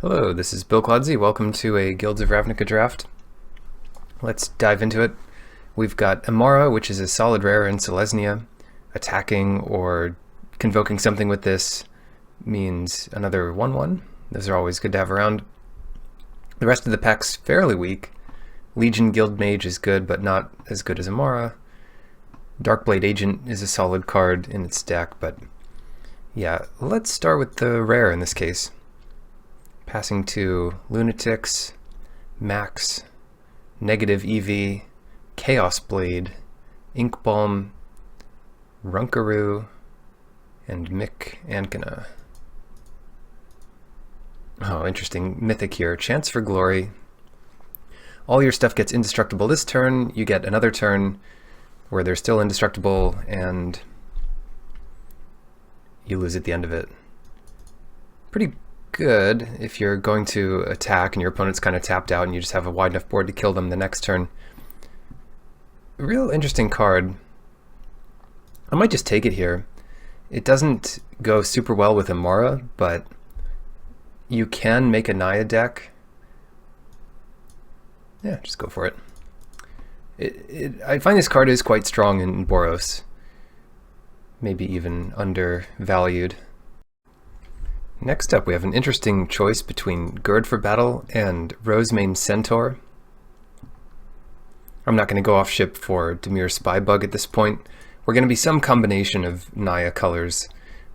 Hello, this is Bill Clodsey. Welcome to a Guilds of Ravnica draft. Let's dive into it. We've got Amara, which is a solid rare in Selesnya. Attacking or convoking something with this means another 1/1. Those are always good to have around. The rest of the pack's fairly weak. Legion Guild Mage is good, but not as good as Amara. Darkblade Agent is a solid card in its deck, but yeah, let's start with the rare in this case. Passing to Lunatics, Max, Negative EV, Chaos Blade, Inkbalm, Runkaroo, and Mick Ankana. Oh, interesting. Mythic here. Chance for Glory. All your stuff gets indestructible this turn. You get another turn where they're still indestructible, and you lose at the end of it. Pretty good if you're going to attack and your opponent's kind of tapped out and you just have a wide enough board to kill them the next turn. Real interesting card. I might just take it here. It doesn't go super well with Amara, but you can make a Naya deck. Yeah, just go for it. I find this card is quite strong in Boros. Maybe even undervalued. Next up, we have an interesting choice between Gird for Battle and Rosemane Centaur. I'm not going to go off ship for Dimir Spybug at this point. We're going to be some combination of Naya colors,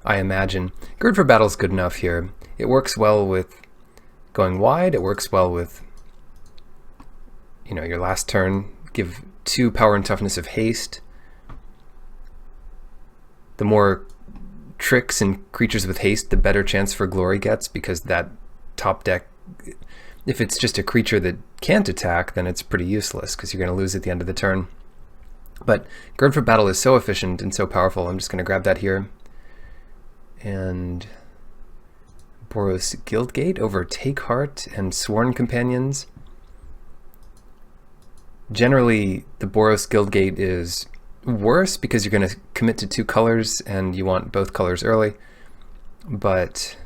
I imagine. Gird for Battle is good enough here. It works well with going wide. It works well with, your last turn. Give 2 power and toughness of haste. The more tricks and creatures with haste, the better chance for glory gets, because that top deck, if it's just a creature that can't attack, then it's pretty useless because you're going to lose at the end of the turn. But Gird for Battle is so efficient and so powerful. I'm just going to grab that here. And Boros Guildgate over Takeheart and Sworn Companions. Generally, the Boros Guildgate is worse because you're going to commit to 2 colors and you want both colors early. But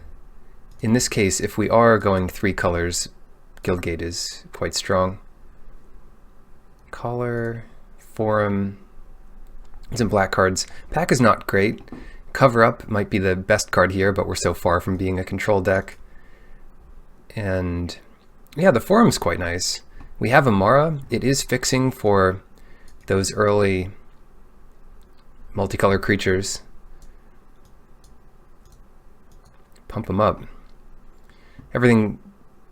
in this case, if we are going 3 colors, Guildgate is quite strong. Collar, Forum, some black cards. Pack is not great. Cover Up might be the best card here, but we're so far from being a control deck. And yeah, the Forum's quite nice. We have Amara. It is fixing for those early multicolor creatures. Pump them up. Everything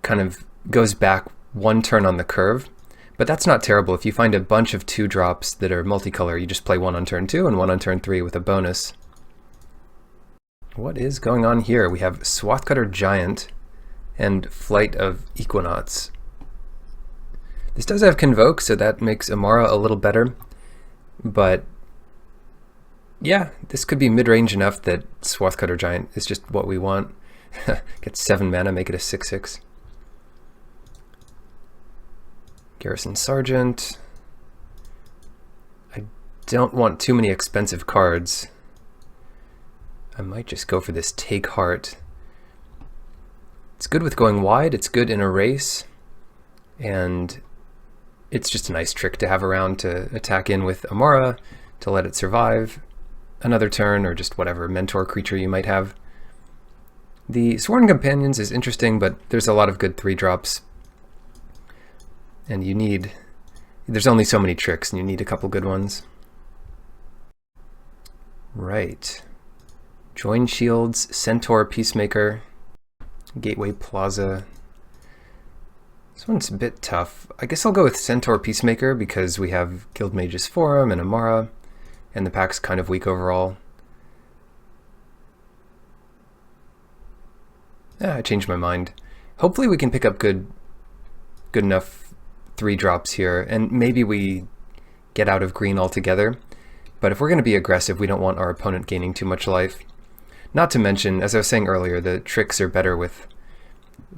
kind of goes back 1 turn on the curve, but that's not terrible. If you find a bunch of 2-drops that are multicolor, you just play 1 on turn 2 and 1 on turn 3 with a bonus. What is going on here? We have Swathcutter Giant and Flight of Equinauts. This does have Convoke, so that makes Amara a little better, but yeah, this could be mid-range enough that Swathcutter Giant is just what we want. Get 7 mana, make it a 6/6. Garrison Sergeant. I don't want too many expensive cards. I might just go for this Take Heart. It's good with going wide, it's good in a race, and it's just a nice trick to have around to attack in with Amara, to let it survive another turn, or just whatever mentor creature you might have. The Sworn Companions is interesting, but there's a lot of good 3-drops. And there's only so many tricks, and you need a couple good ones. Right. Join Shields, Centaur Peacemaker, Gateway Plaza. This one's a bit tough. I guess I'll go with Centaur Peacemaker because we have Guild Mage's Forum and Amara, and the pack's kind of weak overall. I changed my mind. Hopefully we can pick up good enough 3-drops here, and maybe we get out of green altogether. But if we're going to be aggressive, we don't want our opponent gaining too much life. Not to mention, as I was saying earlier, the tricks are better with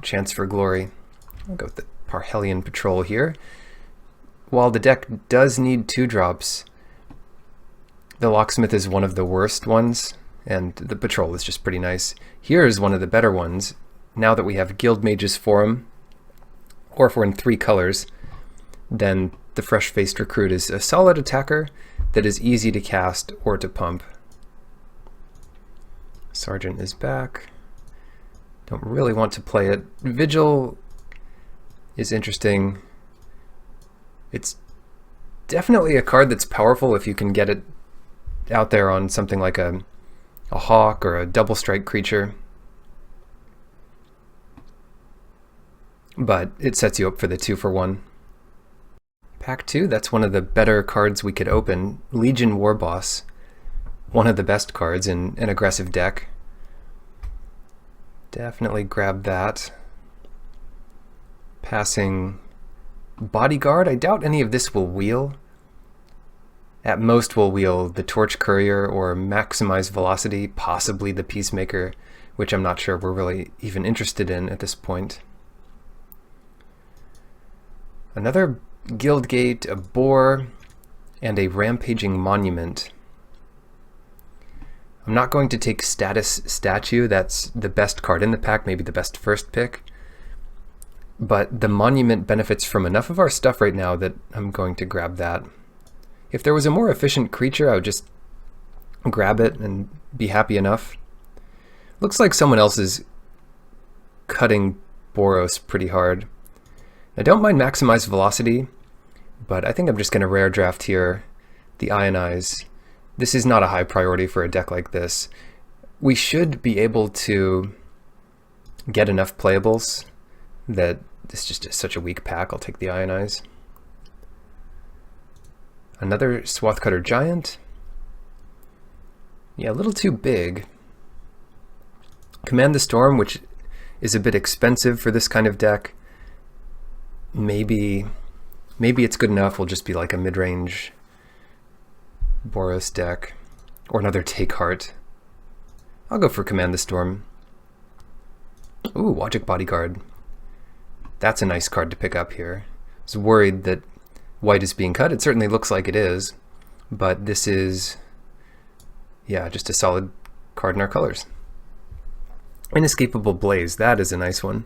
Chance for Glory. I'll go with the Parhelion Patrol here. While the deck does need 2-drops, the Locksmith is one of the worst ones, and the Patrol is just pretty nice. Here is one of the better ones. now that we have Guild Mage's Forum, or if we're in 3 colors, then the Fresh-Faced Recruit is a solid attacker that is easy to cast or to pump. Sergeant is back. Don't really want to play it. Vigil is interesting. It's definitely a card that's powerful if you can get it out there on something like a hawk or a double strike creature. But it sets you up for the 2-for-1. Pack 2, that's one of the better cards we could open. Legion Warboss, one of the best cards in an aggressive deck. Definitely grab that. Passing Bodyguard, I doubt any of this will wheel. At most we'll wheel the Torch Courier or Maximize Velocity, possibly the Peacemaker, which I'm not sure we're really even interested in at this point. Another Guildgate, a Boar, and a Rampaging Monument. I'm not going to take Status Statue, that's the best card in the pack, maybe the best first pick. But the Monument benefits from enough of our stuff right now that I'm going to grab that. If there was a more efficient creature, I would just grab it and be happy enough. Looks like someone else is cutting Boros pretty hard. I don't mind Maximize Velocity, but I think I'm just going to rare draft here the Ionize. This is not a high priority for a deck like this. We should be able to get enough playables that this just is such a weak pack. I'll take the Ionize. Another Swathcutter Giant. Yeah, a little too big. Command the Storm, which is a bit expensive for this kind of deck. Maybe it's good enough. We'll just be like a mid-range Boros deck. Or another Take Heart. I'll go for Command the Storm. Ooh, Logic Bodyguard. That's a nice card to pick up here. I was worried that white is being cut. It certainly looks like it is. But this is, yeah, just a solid card in our colors. Inescapable Blaze. That is a nice one.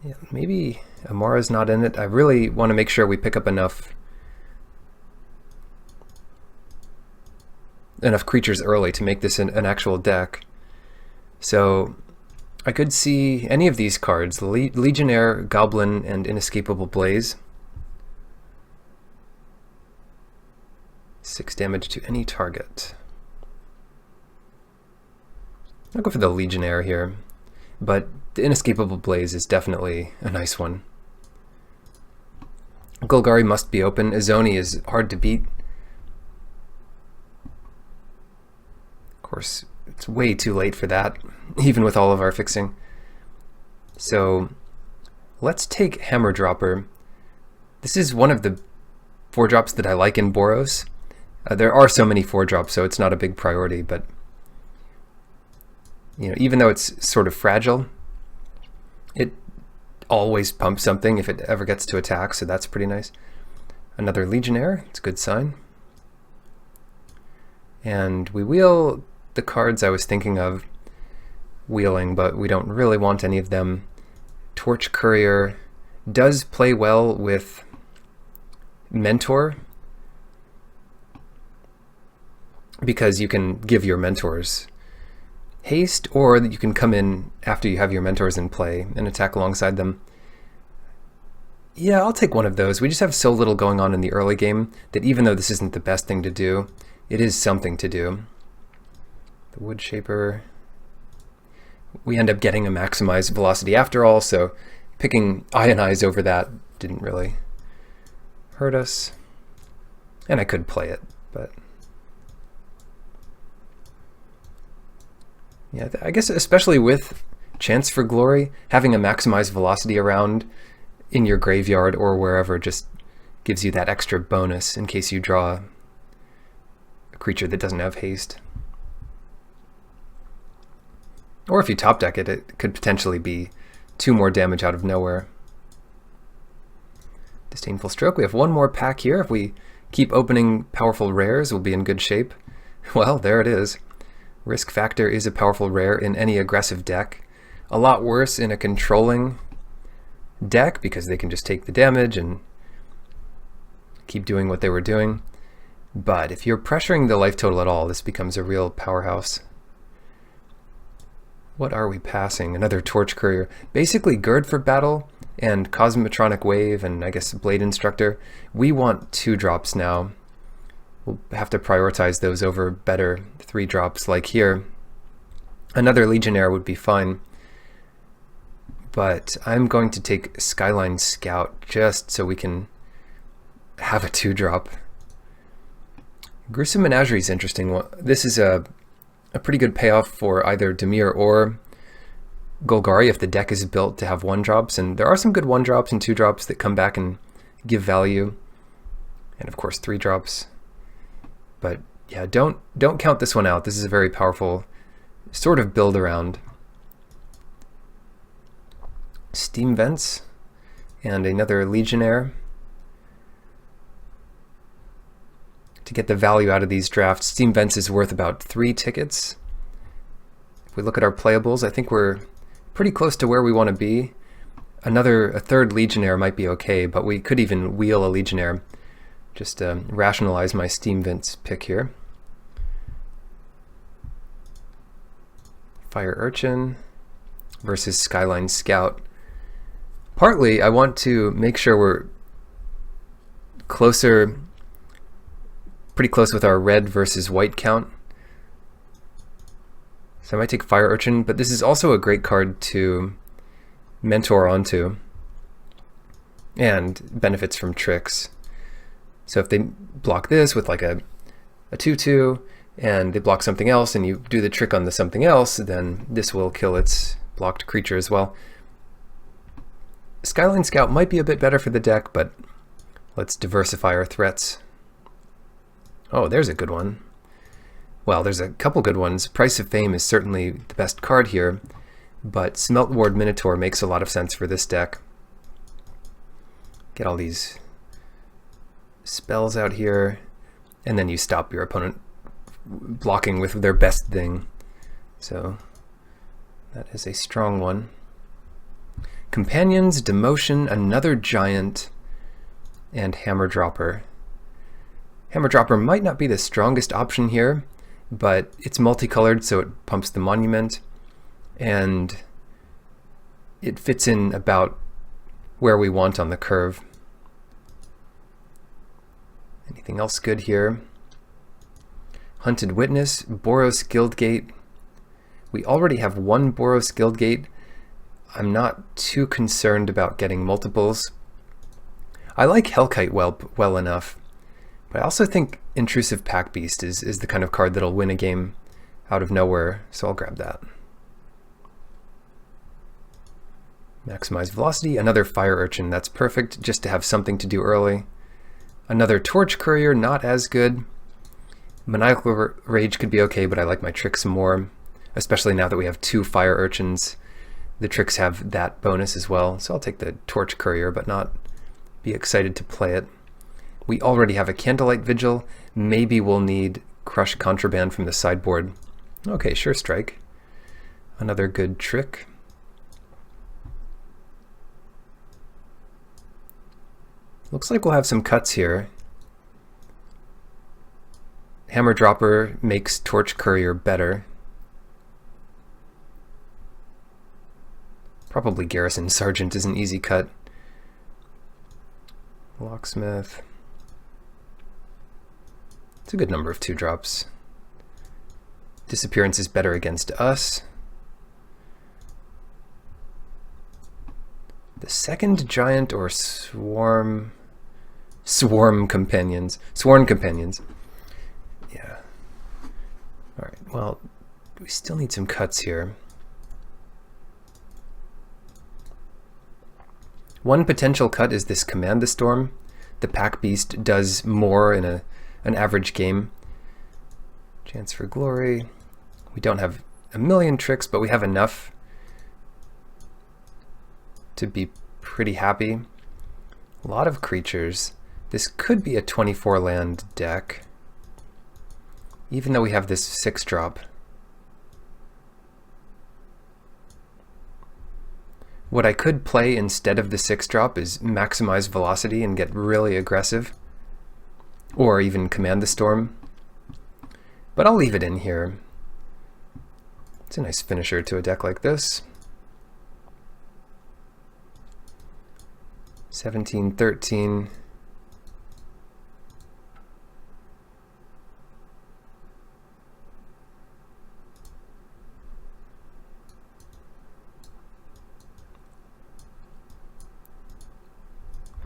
Yeah, maybe Amara's not in it. I really want to make sure we pick up enough creatures early to make this an actual deck. So I could see any of these cards, the Legionnaire, Goblin, and Inescapable Blaze. 6 damage to any target. I'll go for the Legionnaire here, but the Inescapable Blaze is definitely a nice one. Golgari must be open. Izoni is hard to beat. Of course, it's way too late for that, even with all of our fixing. So let's take Hammer Dropper. This is one of the 4-drops that I like in Boros. There are so many 4-drops, so it's not a big priority, but you know, even though it's sort of fragile, it always pumps something if it ever gets to attack, so that's pretty nice. Another Legionnaire, it's a good sign. And we wheel the cards I was thinking of wheeling, but we don't really want any of them. Torch Courier does play well with Mentor, because you can give your mentors haste, or that you can come in after you have your mentors in play and attack alongside them. Yeah, I'll take one of those. We just have so little going on in the early game that even though this isn't the best thing to do, it is something to do. The Wood Shaper. We end up getting a Maximized Velocity after all, so picking Ionize over that didn't really hurt us. And I could play it, but yeah, I guess especially with Chance for Glory, having a Maximized Velocity around in your graveyard or wherever just gives you that extra bonus in case you draw a creature that doesn't have haste. Or if you top deck it, it could potentially be 2 more damage out of nowhere. Disdainful Stroke. We have one more pack here. If we keep opening powerful rares, we'll be in good shape. Well, there it is. Risk Factor is a powerful rare in any aggressive deck. a lot worse in a controlling deck because they can just take the damage and keep doing what they were doing. But if you're pressuring the life total at all, this becomes a real powerhouse. What are we passing? Another Torch Courier. Basically Gird for battle and Cosmotronic Wave and I guess Blade Instructor. We want 2-drops now. We'll have to prioritize those over better 3-drops like here. Another Legionnaire would be fine. But I'm going to take Skyline Scout just so we can have a 2-drop. Gruesome Menagerie is interesting. This is a pretty good payoff for either Dimir or Golgari if the deck is built to have 1-drops, and there are some good 1-drops and 2-drops that come back and give value, and of course 3-drops. But yeah, don't count this one out. This is a very powerful sort of build around. Steam Vents and another Legionnaire. To get the value out of these drafts, Steam Vents is worth about 3 tickets. If we look at our playables, I think we're pretty close to where we want to be. A 3rd Legionnaire might be okay, but we could even wheel a Legionnaire. Just rationalize my Steam Vents pick here. Fire Urchin versus Skyline Scout. Partly, I want to make sure we're pretty close with our red versus white count. So I might take Fire Urchin, but this is also a great card to mentor onto and benefits from tricks. So if they block this with like a 2/2 and they block something else and you do the trick on the something else, then this will kill its blocked creature as well. Skyline Scout might be a bit better for the deck, but let's diversify our threats. Oh, there's a good one. Well, there's a couple good ones. Price of Fame is certainly the best card here, but Smelt Ward Minotaur makes a lot of sense for this deck. Get all these spells out here, and then you stop your opponent blocking with their best thing. So that is a strong one. Companions, Demotion, another Giant, and Hammer Dropper. Hammer Dropper might not be the strongest option here, but it's multicolored, so it pumps the Monument, and it fits in about where we want on the curve. Anything else good here? Hunted Witness, Boros Guildgate. We already have 1 Boros Guildgate. I'm not too concerned about getting multiples. I like Hellkite well enough, but I also think Intrusive Pack Beast is the kind of card that'll win a game out of nowhere, so I'll grab that. Maximize Velocity, another Fire Urchin. That's perfect just to have something to do early. Another Torch Courier, not as good. Maniacal Rage could be okay, but I like my tricks more, especially now that we have 2 Fire Urchins. The tricks have that bonus as well, so I'll take the Torch Courier, but not be excited to play it. We already have a Candlelight Vigil. Maybe we'll need Crush Contraband from the sideboard. Okay, Sure Strike. Another good trick. Looks like we'll have some cuts here. Hammer Dropper makes Torch Courier better. Probably Garrison Sergeant is an easy cut. Locksmith. It's a good number of 2-drops. Disappearance is better against us. The second Giant or Swarm Companions. Sworn Companions. Yeah. Alright, well, we still need some cuts here. One potential cut is this Command the Storm. The Pack Beast does more in an average game. Chance for Glory. We don't have a million tricks, but we have enough to be pretty happy. A lot of creatures. This could be a 24 land deck, even though we have this 6-drop. What I could play instead of the 6-drop is maximize velocity and get really aggressive, or even command the storm. But I'll leave it in here. It's a nice finisher to a deck like this. 17, 13.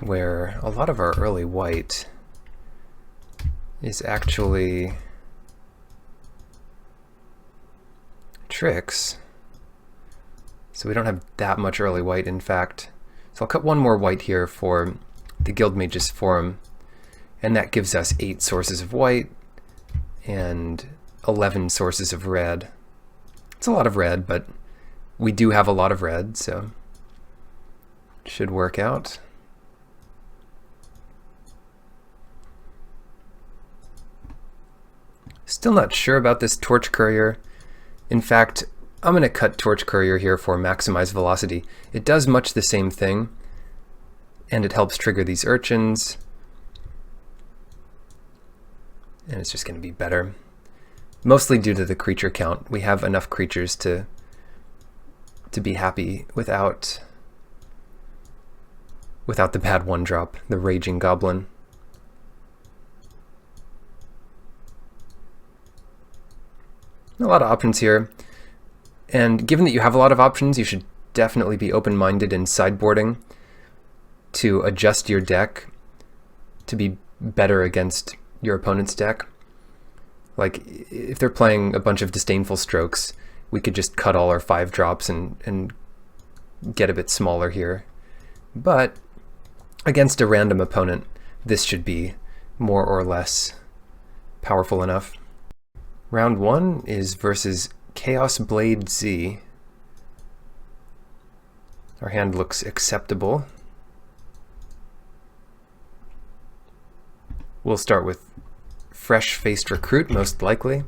Where a lot of our early white is actually tricks. So we don't have that much early white, in fact. So I'll cut one more white here for the Guildmage's Forum, and that gives us 8 sources of white and 11 sources of red. It's a lot of red, but we do have a lot of red, so it should work out. Still not sure about this Torch Courier. In fact, I'm going to cut Torch Courier here for maximize velocity. It does much the same thing, and it helps trigger these urchins, and it's just going to be better. Mostly due to the creature count. We have enough creatures to be happy without the bad 1-drop, the Raging Goblin. A lot of options here, and given that you have a lot of options, you should definitely be open-minded in sideboarding to adjust your deck to be better against your opponent's deck. Like, if they're playing a bunch of Disdainful Strokes, we could just cut all our 5-drops and get a bit smaller here. But against a random opponent, this should be more or less powerful enough. Round 1 is versus Chaos Blade Z. Our hand looks acceptable. We'll start with Fresh-Faced Recruit, most likely.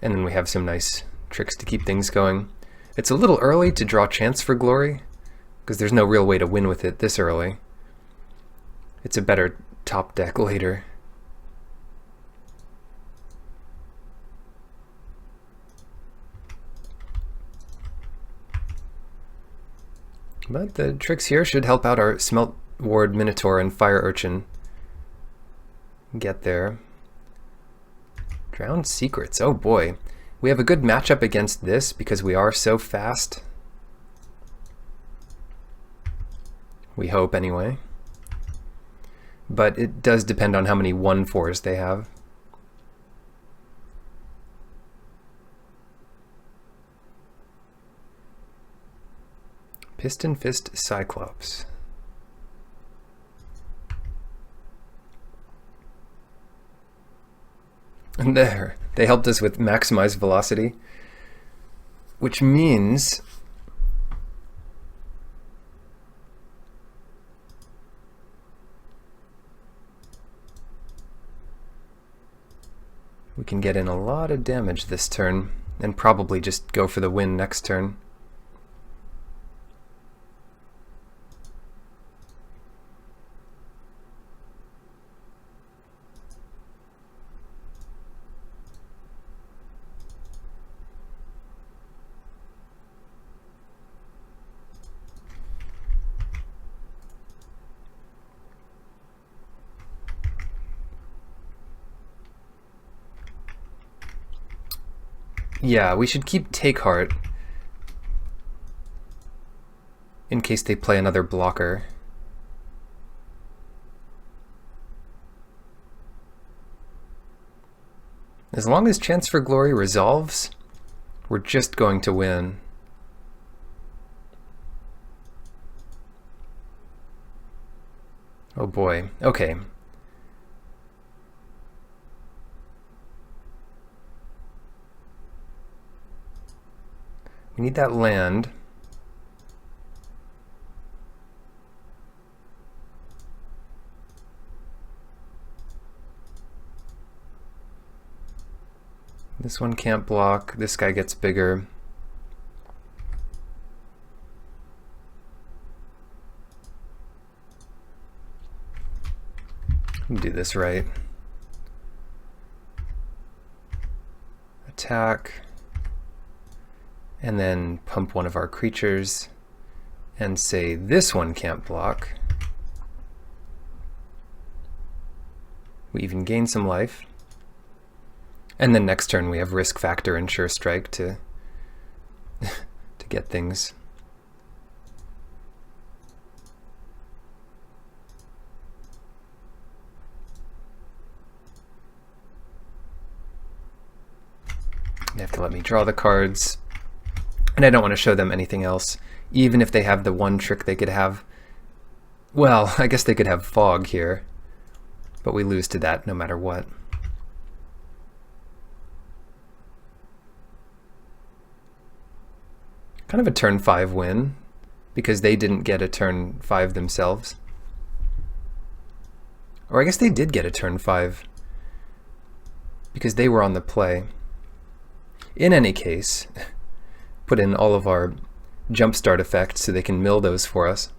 And then we have some nice tricks to keep things going. It's a little early to draw Chance for Glory, because there's no real way to win with it this early. It's a better top deck later. But the tricks here should help out our Smelt Ward Minotaur and Fire Urchin get there. Drowned Secrets, oh boy. We have a good matchup against this because we are so fast. We hope, anyway. But it does depend on how many 1/4s they have. Piston Fist Cyclops. And there, they helped us with maximize velocity, which means we can get in a lot of damage this turn and probably just go for the win next turn. Yeah, we should keep Take Heart in case they play another blocker. As long as Chance for Glory resolves, we're just going to win. Oh boy, okay. We need that land. This one can't block. This guy gets bigger. Do this right. Attack. And then pump one of our creatures and say this one can't block. We even gain some life. And then next turn we have Risk Factor and Sure Strike to to get things. They have to let me draw the cards. And I don't want to show them anything else, even if they have the one trick they could have. Well, I guess they could have Fog here, but we lose to that no matter what. Kind of a turn 5 win, because they didn't get a turn 5 themselves. Or I guess they did get a turn 5, because they were on the play. In any case, put in all of our jumpstart effects so they can mill those for us.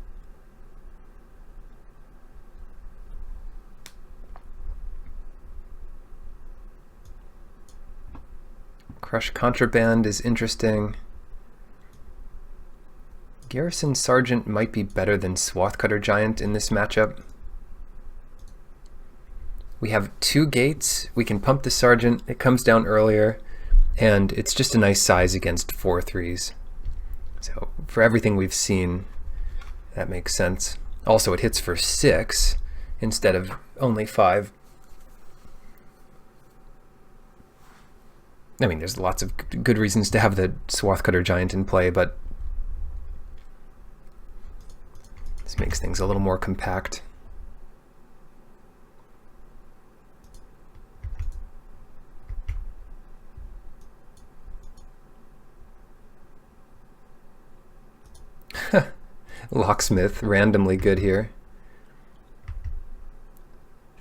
Crush Contraband is interesting. Garrison Sergeant might be better than Swathcutter Giant in this matchup. We have 2 gates. We can pump the Sergeant. It comes down earlier. And it's just a nice size against 4/3s. So for everything we've seen, that makes sense. Also, it hits for 6 instead of only 5. I mean, there's lots of good reasons to have the Swathcutter Giant in play, but this makes things a little more compact. Locksmith, randomly good here.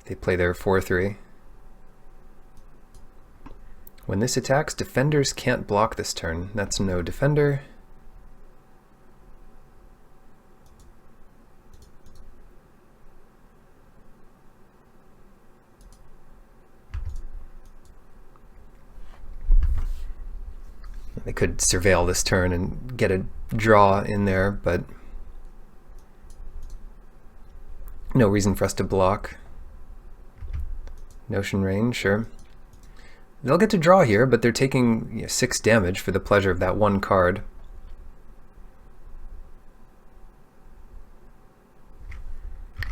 They play their 4/3. When this attacks, defenders can't block this turn. That's no defender. They could surveil this turn and get a draw in there, but no reason for us to block. Notion Rain, sure. They'll get to draw here, but they're taking 6 damage for the pleasure of that one card.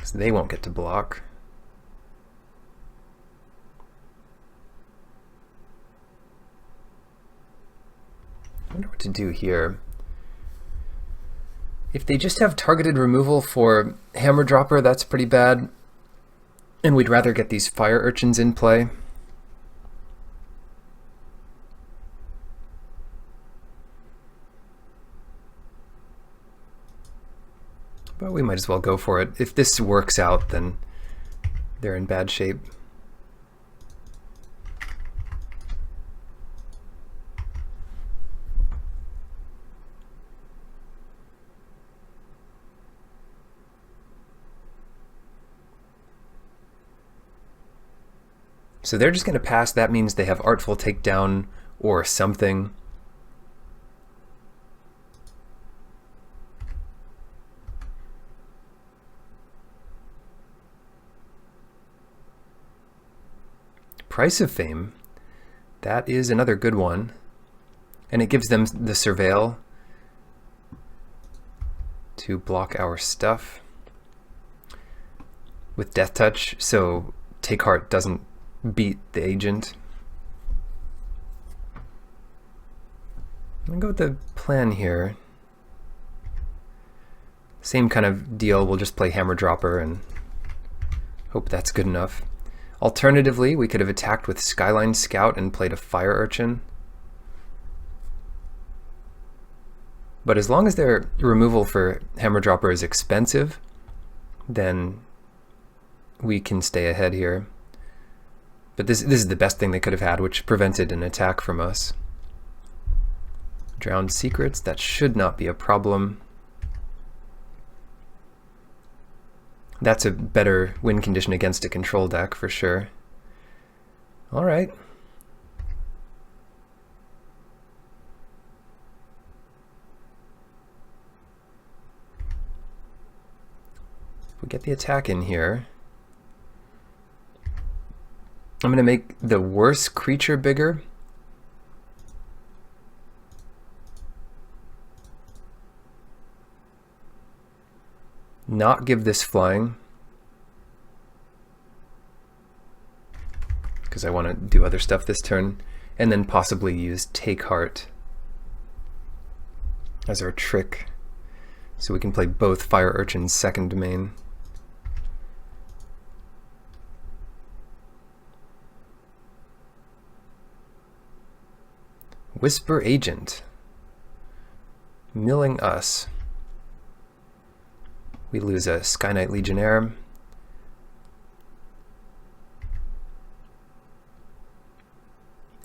So they won't get to block. I wonder what to do here. If they just have targeted removal for Hammer Dropper, that's pretty bad. And we'd rather get these Fire Urchins in play. But we might as well go for it. If this works out, then they're in bad shape. So they're just going to pass. That means they have Artful Takedown or something. Price of Fame. That is another good one. And it gives them the Surveil to block our stuff with Death Touch, so Take Heart doesn't beat the agent. I'm gonna go with the plan here. Same kind of deal, we'll just play Hammer Dropper and hope that's good enough. Alternatively, we could have attacked with Skyline Scout and played a Fire Urchin. But as long as their removal for Hammer Dropper is expensive, then we can stay ahead here. But this is the best thing they could have had, which prevented an attack from us. Drowned Secrets, that should not be a problem. That's a better win condition against a control deck for sure. All right. If we get the attack in here, I'm going to make the worst creature bigger. Not give this flying, because I want to do other stuff this turn, and then possibly use Take Heart as our trick, so we can play both Fire Urchin's second domain. Whisper Agent, milling us. We lose a Sky Knight Legionnaire.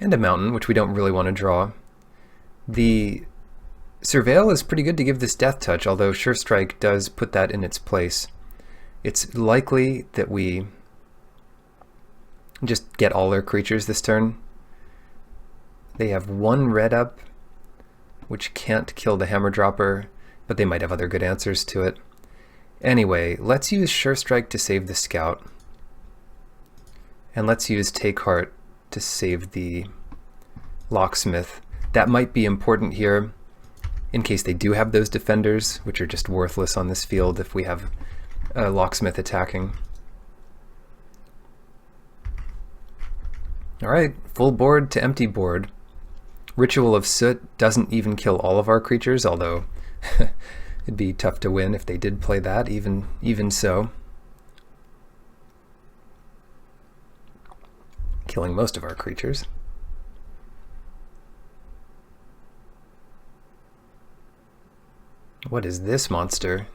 And a mountain, which we don't really want to draw. The Surveil is pretty good to give this Death Touch, although Sure Strike does put that in its place. It's likely that we just get all their creatures this turn. They have one red up, which can't kill the Hammer Dropper, but they might have other good answers to it. Anyway, let's use Sure Strike to save the Scout. And let's use Take Heart to save the Locksmith. That might be important here in case they do have those defenders, which are just worthless on this field if we have a Locksmith attacking. Alright, full board to empty board. Ritual of Soot doesn't even kill all of our creatures, although it'd be tough to win if they did play that, even so. Killing most of our creatures. What is this monster?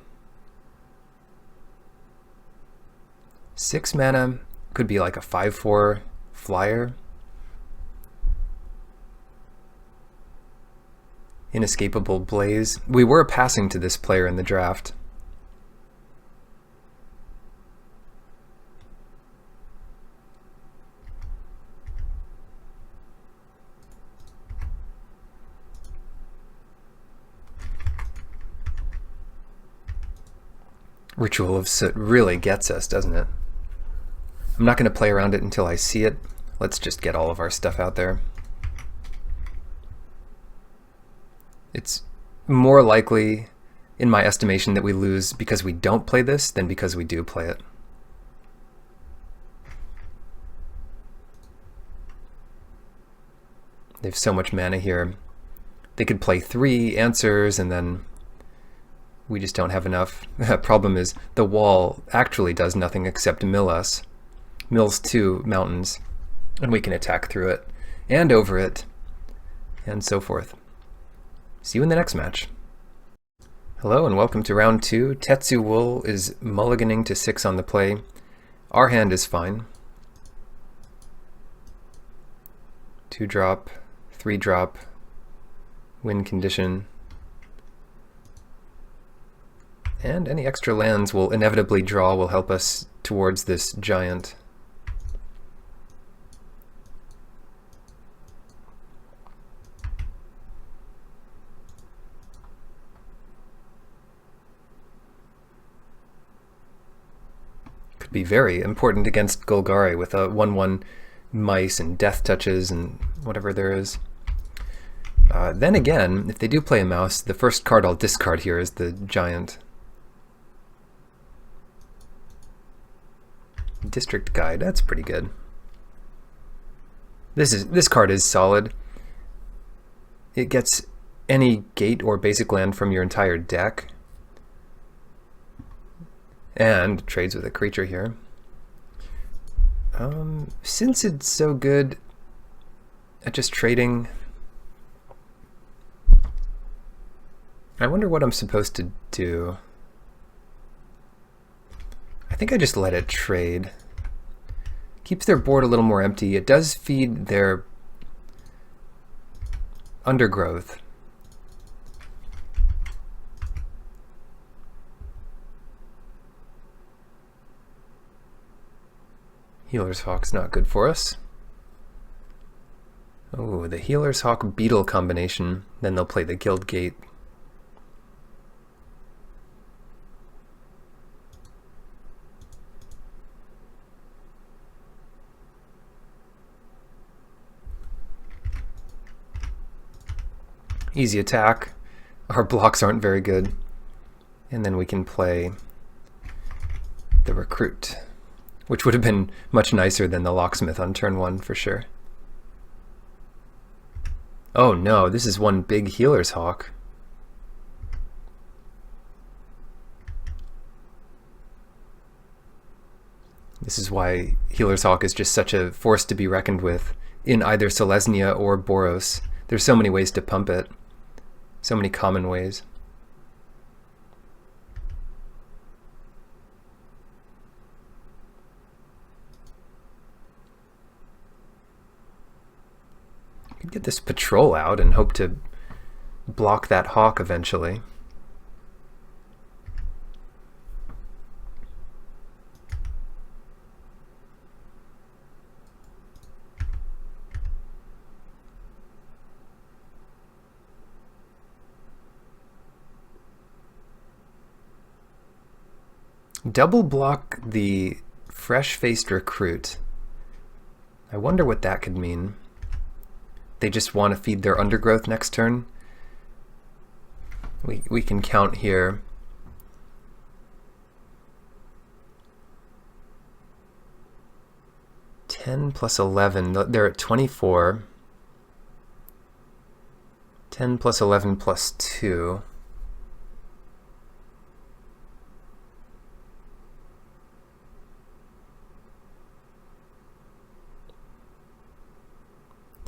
6 mana, could be like a 5/4 flyer. Inescapable Blaze. We were passing to this player in the draft. Ritual of Soot really gets us, doesn't it? I'm not going to play around it until I see it. Let's just get all of our stuff out there. It's more likely, in my estimation, that we lose because we don't play this than because we do play it. They have so much mana here. They could play 3 answers and then we just don't have enough. The problem is the wall actually does nothing except mill us. Mills 2 mountains, and we can attack through it and over it and so forth. See you in the next match. Hello and welcome to round 2. Tetsu Wool is mulliganing to 6 on the play. Our hand is fine. 2-drop, 3-drop, win condition. And any extra lands we'll inevitably draw will help us towards this giant. Could be very important against Golgari with a 1/1 mice and death touches and whatever there is. Then again, if they do play a mouse, the first card I'll discard here is the giant. District Guide, that's pretty good. This card is solid. It gets any gate or basic land from your entire deck. And trades with a creature here. Since it's so good at just trading, I wonder what I'm supposed to do. I think I just let it trade. Keeps their board a little more empty. It does feed their undergrowth. Healer's Hawk's not good for us. Oh, the Healer's Hawk Beetle combination. Then they'll play the Guild Gate. Easy attack. Our blocks aren't very good. And then we can play the Recruit, which would have been much nicer than the Locksmith on turn 1 for sure. Oh no, this is one big Healer's Hawk. This is why Healer's Hawk is just such a force to be reckoned with in either Selesnya or Boros. There's so many ways to pump it. So many common ways. Could get this patrol out and hope to block that hawk eventually. Double block the fresh-faced Recruit. I wonder what that could mean. They just want to feed their undergrowth next turn. We can count here. (10 plus 11). They're at 24. 10 plus 11 plus 2.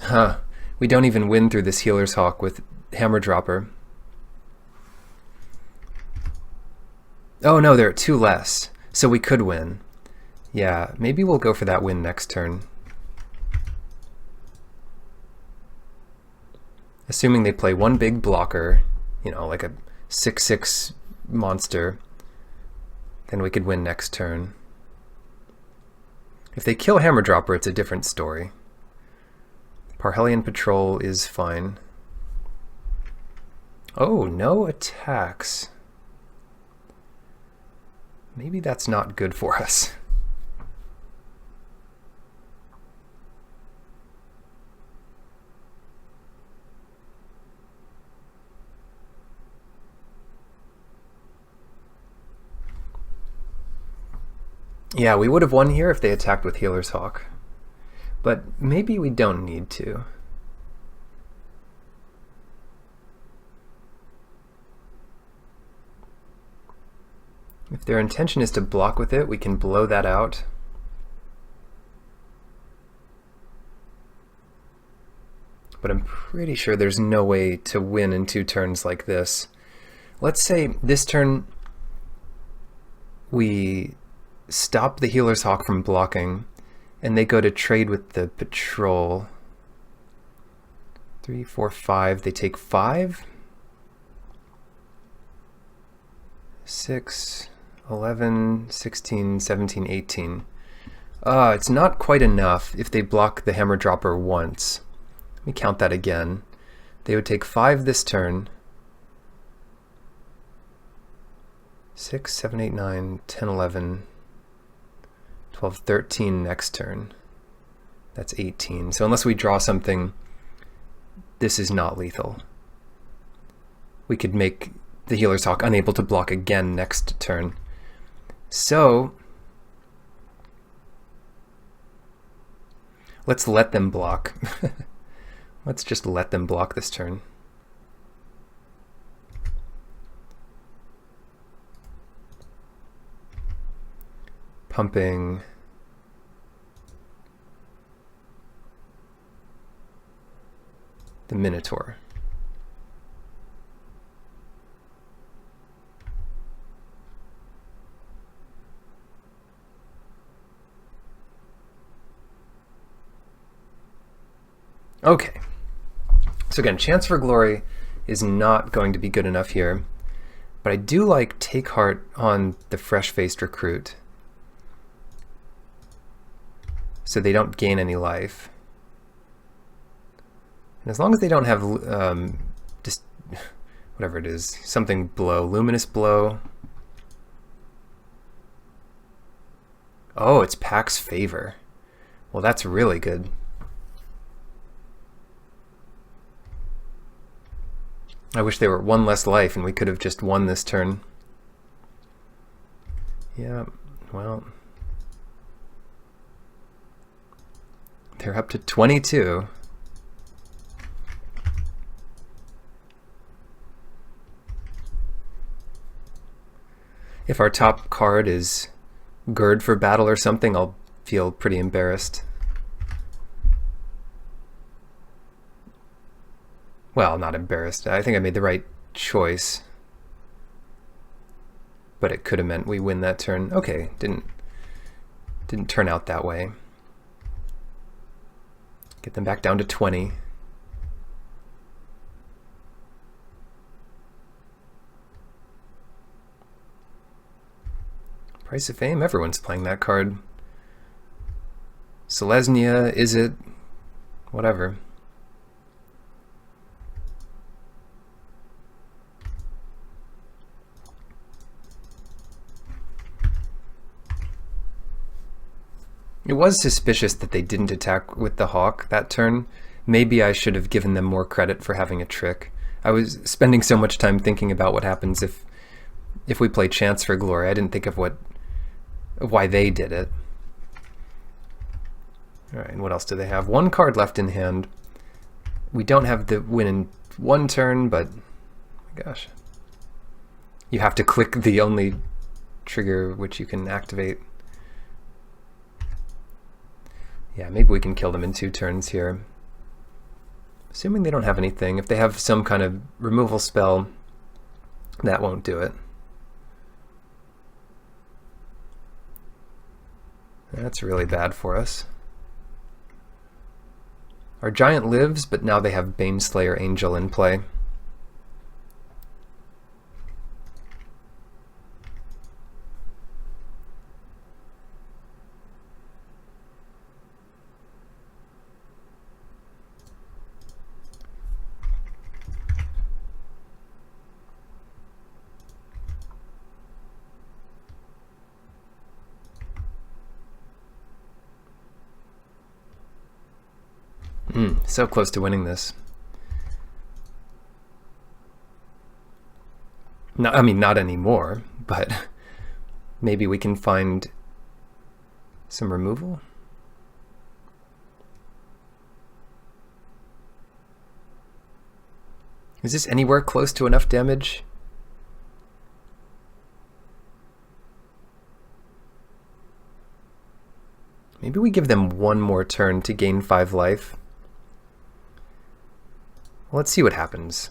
Huh. We don't even win through this Healer's Hawk with Hammer Dropper. Oh no, they're at 2 less, so we could win. Yeah, maybe we'll go for that win next turn. Assuming they play one big blocker, you know, like a 6/6 monster, then we could win next turn. If they kill Hammer Dropper, it's a different story. Parhelion Patrol is fine. Oh, no attacks. Maybe that's not good for us. Yeah, we would have won here if they attacked with Healer's Hawk. But maybe we don't need to. If their intention is to block with it, we can blow that out. But I'm pretty sure there's no way to win in 2 turns like this. Let's say this turn we stop the Healer's Hawk from blocking, and they go to trade with the patrol. 3, 4, 5. They take 5. 6, 11, 16, 17, 18. It's not quite enough if they block the Hammer Dropper once. Let me count that again. They would take 5 this turn. 6, 7, 8, 9, 10, 11. 12, 13 next turn. That's 18. So unless we draw something, this is not lethal. We could make the Healer's Hawk unable to block again next turn. So let's let them block. Let's just let them block this turn. Pumping. The Minotaur. Okay. So again, Chance for Glory is not going to be good enough here, but I do like Take Heart on the fresh-faced recruit, so they don't gain any life. And as long as they don't have just whatever it is, something blow, luminous blow. Oh, it's Pax Favor. Well, that's really good. I wish they were one less life and we could have just won this turn. Yeah, well, they're up to 22. If our top card is Gird for Battle or something, I'll feel pretty embarrassed. Well, not embarrassed. I think I made the right choice. But it could have meant we win that turn. Okay, didn't turn out that way. Get them back down to 20. Price of Fame, everyone's playing that card. Selesnya, is it? Whatever. It was suspicious that they didn't attack with the Hawk that turn. Maybe I should have given them more credit for having a trick. I was spending so much time thinking about what happens if we play Chance for Glory. I didn't think of why they did it. Alright, and what else do they have? One card left in hand. We don't have the win in one turn, but oh my gosh. You have to click the only trigger which you can activate. Yeah, maybe we can kill them in 2 turns here. Assuming they don't have anything. If they have some kind of removal spell, that won't do it. That's really bad for us. Our giant lives, but now they have Baneslayer Angel in play. So close to winning this. No, I mean, not anymore, but maybe we can find some removal. Is this anywhere close to enough damage? Maybe we give them one more turn to gain 5 life. Well, let's see what happens.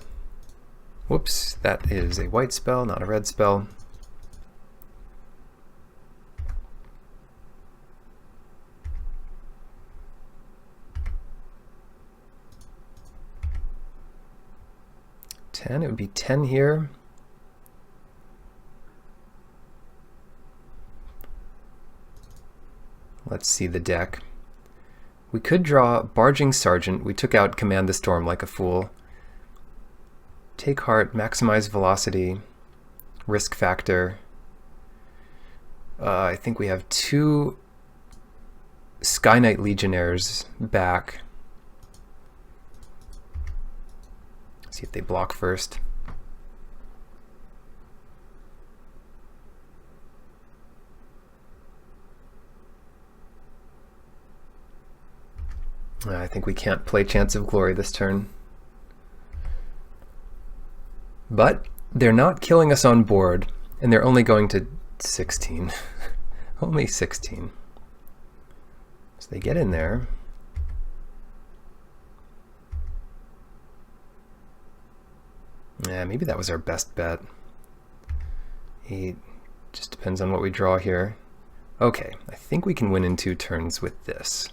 Whoops, that is a white spell, not a red spell. It would be 10 here. Let's see the deck. We could draw Barging Sergeant. We took out Command the Storm like a fool. Take Heart, maximize velocity, risk factor. I think we have 2 Sky Knight Legionnaires back. See if they block first. I think we can't play Chance of Glory this turn. But they're not killing us on board, and they're only going to 16. Only 16. So they get in there. Yeah, maybe that was our best bet. It just depends on what we draw here. Okay, I think we can win in 2 turns with this.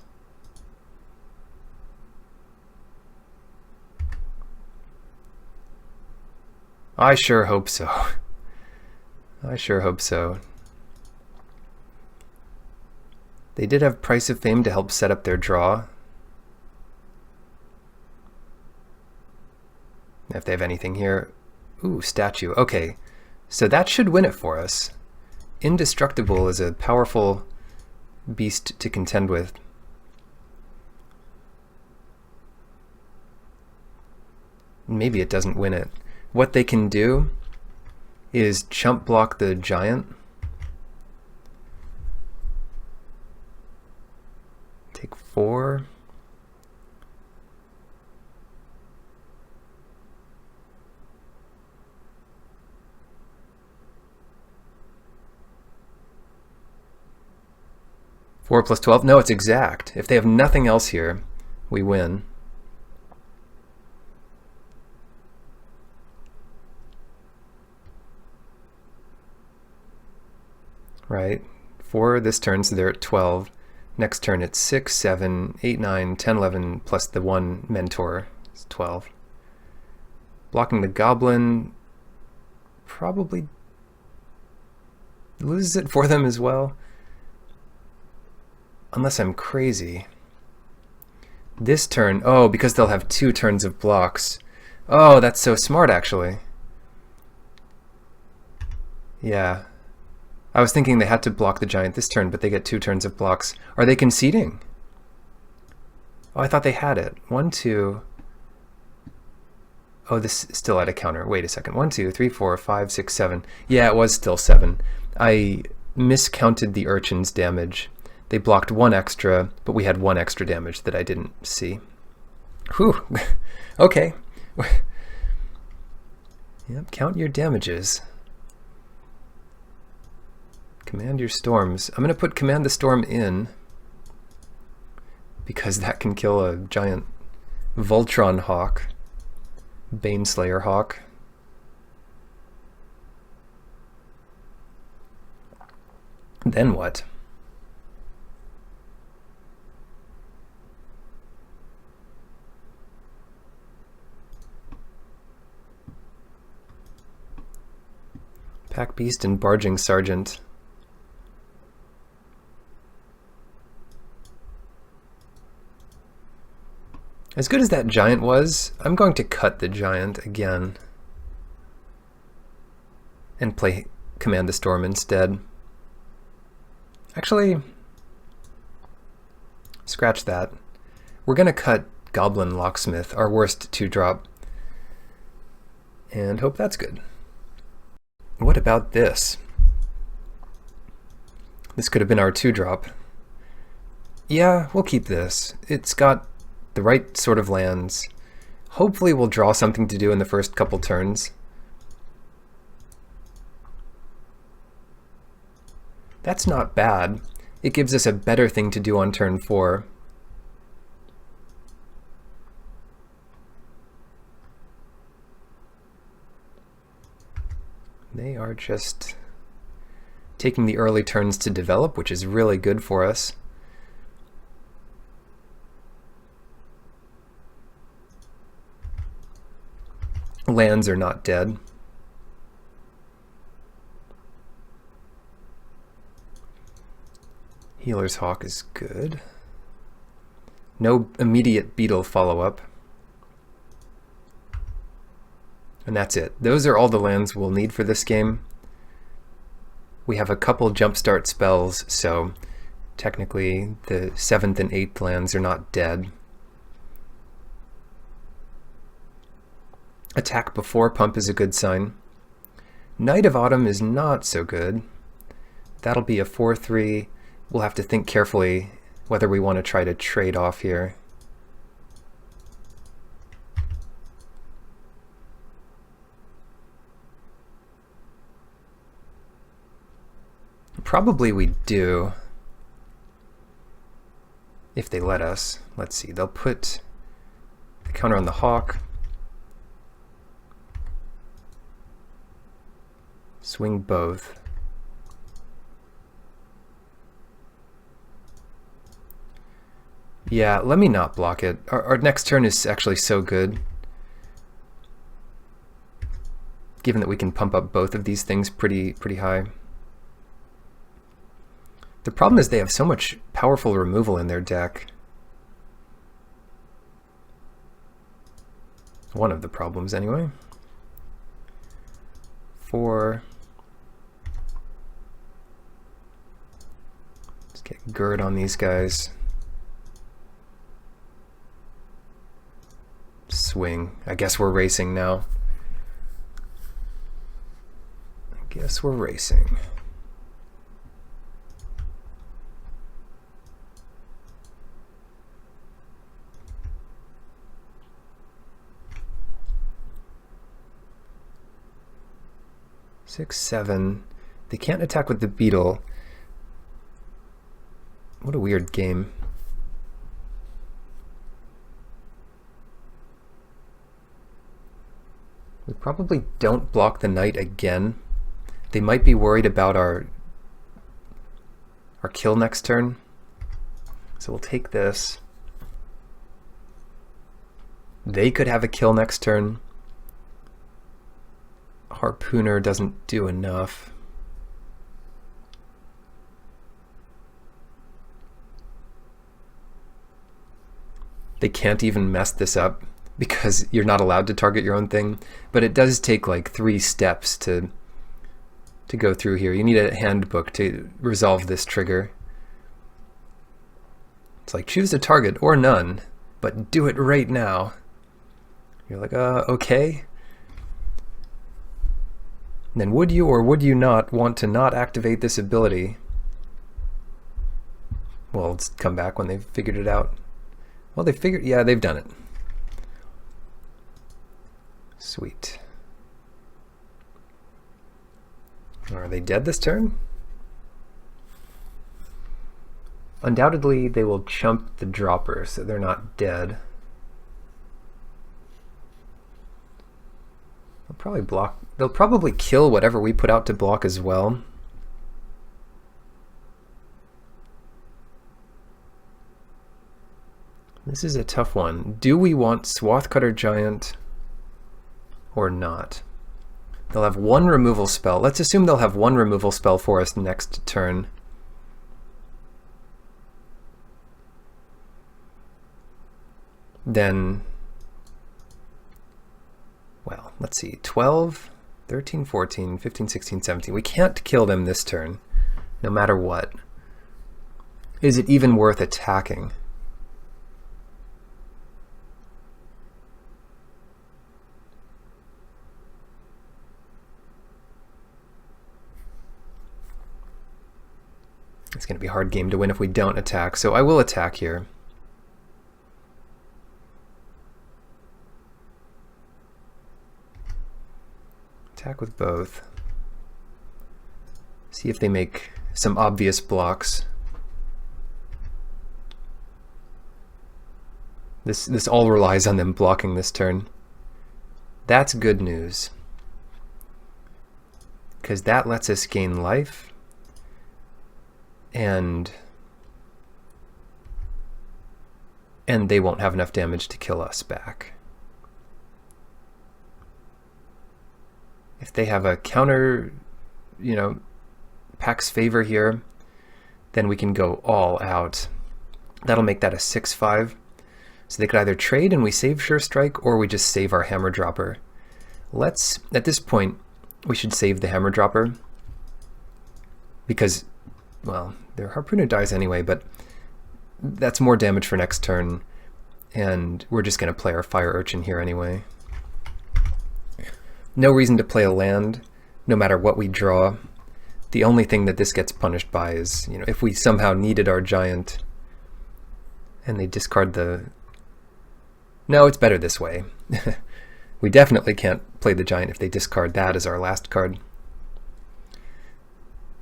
I sure hope so. I sure hope so. They did have Price of Fame to help set up their draw. If they have anything here. Ooh, statue. Okay, so that should win it for us. Indestructible is a powerful beast to contend with. Maybe it doesn't win it. What they can do is chump block the giant. Take 4. Four plus 12? No, it's exact. If they have nothing else here, we win. Right? 4 this turn, so they're at 12. Next turn it's 6, 7, 8, 9, 10, 11, plus the 1 mentor. It's 12. Blocking the goblin probably loses it for them as well. Unless I'm crazy. This turn, oh, because they'll have 2 turns of blocks. Oh, that's so smart, actually. Yeah. I was thinking they had to block the giant this turn, but they get 2 turns of blocks. Are they conceding? Oh, I thought they had it. 1, 2. Oh, this is still at a counter. Wait a second. 1, 2, 3, 4, 5, 6, 7. Yeah, it was still 7. I miscounted the urchin's damage. They blocked 1 extra, but we had 1 extra damage that I didn't see. Whew. Okay. Yep, count your damages. Command your storms. I'm going to put Command the Storm in, because that can kill a giant Voltron Hawk, Baneslayer Hawk. Then what? Pack Beast and Barging Sergeant. As good as that giant was, I'm going to cut the giant again and play Command the Storm instead. Actually, scratch that. We're going to cut Goblin Locksmith, our worst 2-drop, and hope that's good. What about this? This could have been our 2-drop. Yeah, we'll keep this. It's got the right sort of lands. Hopefully we'll draw something to do in the first couple turns. That's not bad. It gives us a better thing to do on turn 4. They are just taking the early turns to develop, which is really good for us. Lands are not dead. Healer's Hawk is good. No immediate beetle follow-up. And that's it. Those are all the lands we'll need for this game. We have a couple jumpstart spells, so technically the 7th and 8th lands are not dead. Attack before pump is a good sign. Night of Autumn is not so good. That'll be a 4-3. We'll have to think carefully whether we want to try to trade off here. Probably we do, if they let us. Let's see, they'll put the counter on the Hawk. Swing both. Yeah, let me not block it. Our next turn is actually so good. given that we can pump up both of these things pretty high. The problem is they have so much powerful removal in their deck. One of the problems, anyway. 4. Let's get Gird on these guys. Swing. I guess we're racing now. Guess we're racing. Six, 7. They can't attack with the beetle. What a weird game. We probably don't block the knight again. They might be worried about our kill next turn. So we'll take this. They could have a kill next turn. Harpooner doesn't do enough. They can't even mess this up because you're not allowed to target your own thing, but it does take like 3 steps to go through here. You need a handbook to resolve this trigger. It's like choose a target or none, but do it right now. You're like, okay. And then would you or would you not want to not activate this ability? Well, let's come back when they've figured it out. Well, yeah, they've done it. Sweet. Are they dead this turn? Undoubtedly, they will chump the dropper, so they're not dead. They'll probably block. They'll probably kill whatever we put out to block as well. This is a tough one. Do we want Swathcutter Giant or not? They'll have 1 removal spell. Let's assume they'll have 1 removal spell for us next turn. Then, well, let's see, 12, 13, 14, 15, 16, 17. We can't kill them this turn, no matter what. Is it even worth attacking? It's going to be a hard game to win if we don't attack, so I will attack here. Attack with both. See if they make some obvious blocks. This all relies on them blocking this turn. That's good news, because that lets us gain life. And they won't have enough damage to kill us back. If they have a counter, Pax Favor here, then we can go all out. That'll make that a 6/5. So they could either trade and we save Sure Strike, or we just save our Hammer Dropper. At this point, we should save the Hammer Dropper, because, well, their Harpooner dies anyway, but that's more damage for next turn, and we're just going to play our Fire Urchin here anyway. No reason to play a land, no matter what we draw. The only thing that this gets punished by is, if we somehow needed our giant, and they discard the... No, it's better this way. We definitely can't play the giant if they discard that as our last card.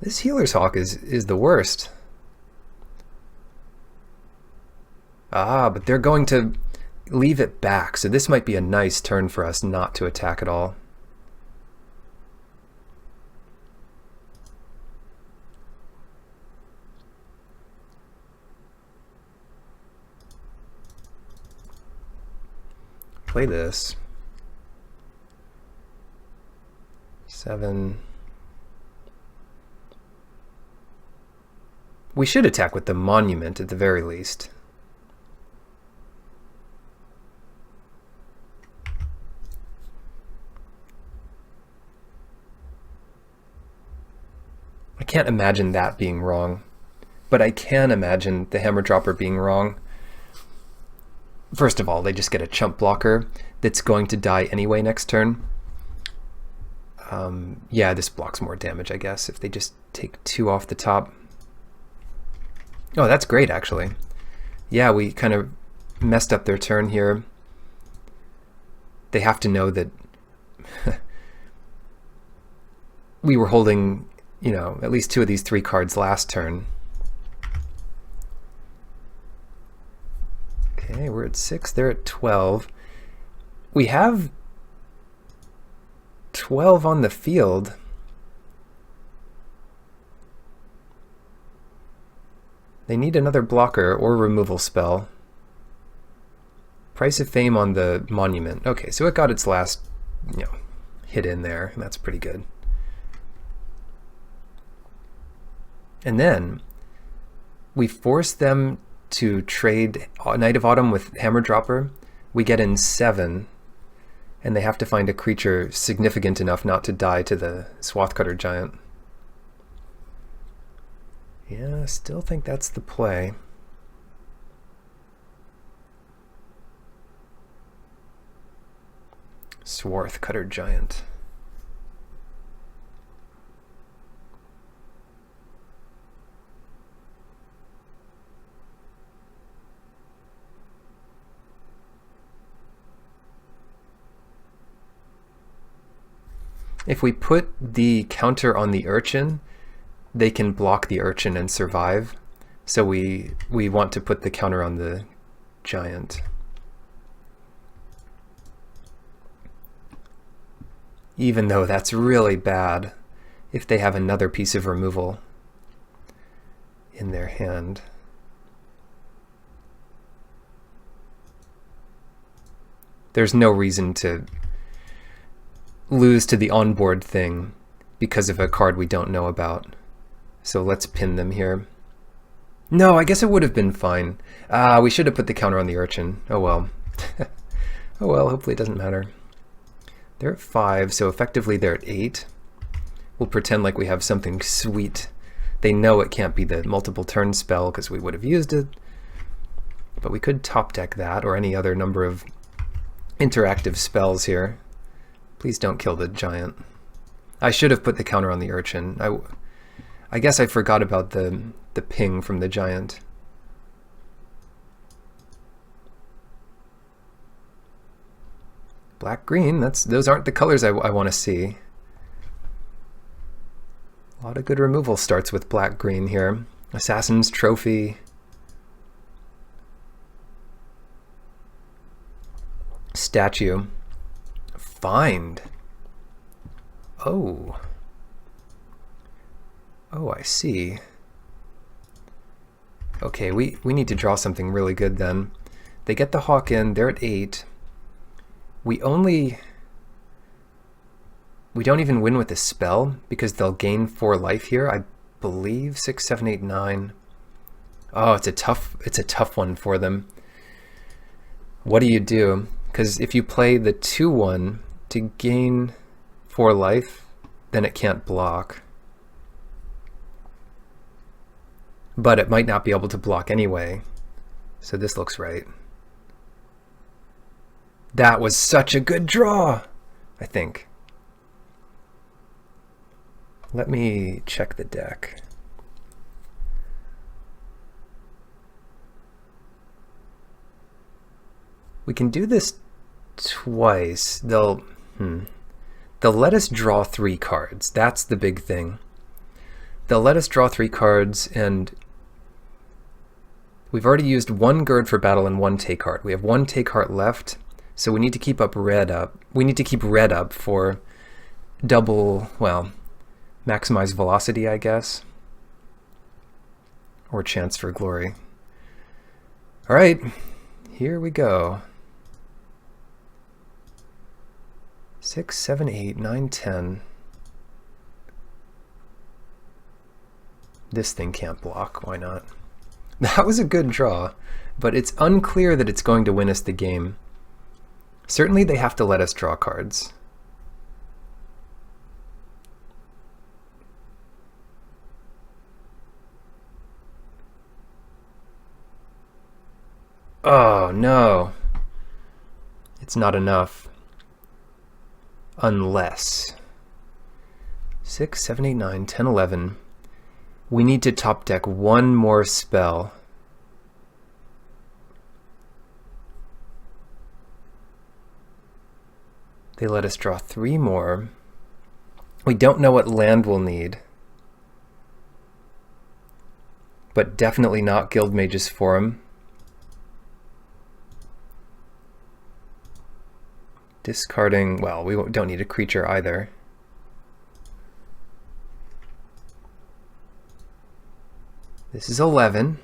This Healer's Hawk is the worst. But they're going to leave it back, so this might be a nice turn for us not to attack at all. Play this. 7. We should attack with the monument at the very least. I can't imagine that being wrong, but I can imagine the hammer dropper being wrong. First of all, they just get a chump blocker that's going to die anyway next turn. Yeah, this blocks more damage, I guess, if they just take 2 off the top. Oh, that's great, actually. Yeah, we kind of messed up their turn here. They have to know that we were holding, you know, at least 2 of these 3 cards last turn. Okay, we're at 6, they're at 12. We have 12 on the field. They need another blocker or removal spell. Price of Fame on the monument. Okay, so it got its last, you know, hit in there, and that's pretty good. And then we force them to trade Night of Autumn with Hammer Dropper. We get in 7, and they have to find a creature significant enough not to die to the Swathcutter Giant. Yeah, I still think that's the play. Swathcutter Giant. If we put the counter on the Urchin, they can block the Urchin and survive. So we want to put the counter on the Giant. Even though that's really bad if they have another piece of removal in their hand. There's no reason to lose to the onboard thing because of a card we don't know about. So let's pin them here. No, I guess it would have been fine. We should have put the counter on the Urchin. Oh well. Oh well, hopefully it doesn't matter. They're at 5, so effectively they're at 8. We'll pretend like we have something sweet. They know it can't be the multiple turn spell because we would have used it. But we could top deck that or any other number of interactive spells here. Please don't kill the Giant. I should have put the counter on the Urchin. I guess I forgot about the ping from the Giant. Black-green, those aren't the colors I want to see. A lot of good removal starts with black-green here. Assassin's Trophy. Statue. Find. Oh. Oh, I see. Okay, we need to draw something really good then. They get the Hawk in, they're at 8. We don't even win with a spell because they'll gain 4 life here, I believe. 6, 7, 8, 9. Oh, it's a tough one for them. What do you do? Because if you play the 2/1 to gain 4 life, then it can't block. But it might not be able to block anyway. So this looks right. That was such a good draw, I think. Let me check the deck. We can do this twice. They'll let us draw 3 cards. That's the big thing. They'll let us draw 3 cards, and we've already used 1 Gird for Battle and 1 Take Heart. We have 1 Take Heart left, so we need to keep red up. We need to keep red up for double, well, maximize velocity, I guess, or chance for glory. All right, here we go. 6, 7, 8, 9, 10. This thing can't block, why not? That was a good draw, but it's unclear that it's going to win us the game. Certainly they have to let us draw cards. Oh no, it's not enough. Unless 6, 7, 8, 9, 10, 11. We need to top deck one more spell. They let us draw 3 more. We don't know what land we'll need. But definitely not Guildmage's Forum. Discarding, well, we don't need a creature either. This is 11.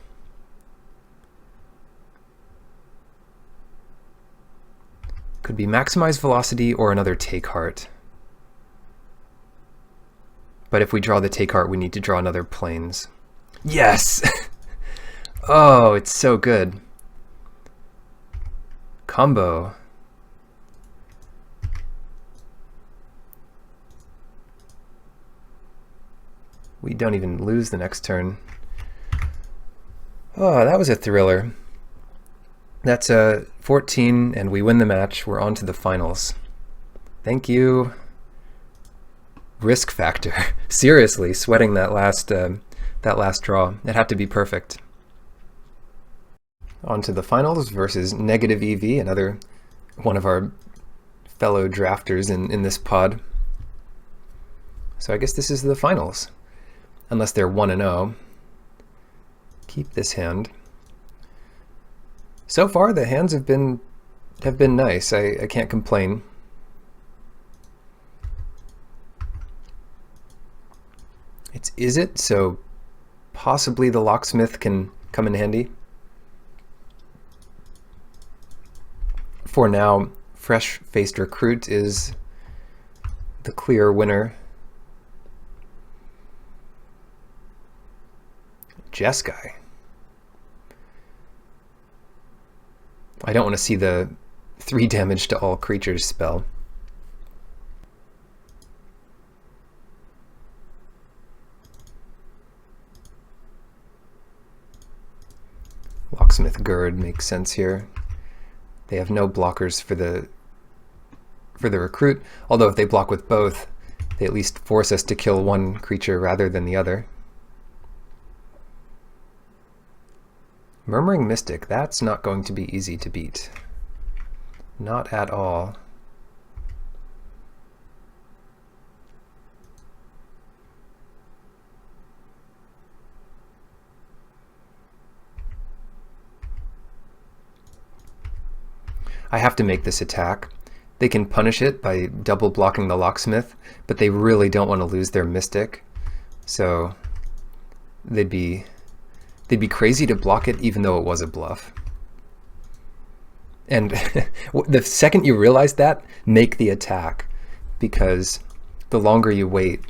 Could be maximize velocity or another take heart. But if we draw the take heart, we need to draw another planes. Yes! Oh, it's so good. Combo. We don't even lose the next turn. Oh, that was a thriller. That's a 14, and we win the match. We're on to the finals. Thank you. Risk factor. Seriously, sweating that last draw. It had to be perfect. On to the finals versus Negative EV, another one of our fellow drafters in this pod. So I guess this is the finals. Unless they're 1-0. Keep this hand. So far the hands have been nice. I can't complain. It's Izzet, so possibly the locksmith can come in handy. For now, fresh-faced recruit is the clear winner. Jeskai. I don't want to see the 3 damage to all creatures spell. Locksmith Gird makes sense here. They have no blockers for the recruit, although if they block with both, they at least force us to kill one creature rather than the other. Murmuring Mystic, that's not going to be easy to beat. Not at all. I have to make this attack. They can punish it by double blocking the locksmith, but they really don't want to lose their Mystic. So they'd be crazy to block it even though it was a bluff. And the second you realize that, make the attack, because the longer you wait,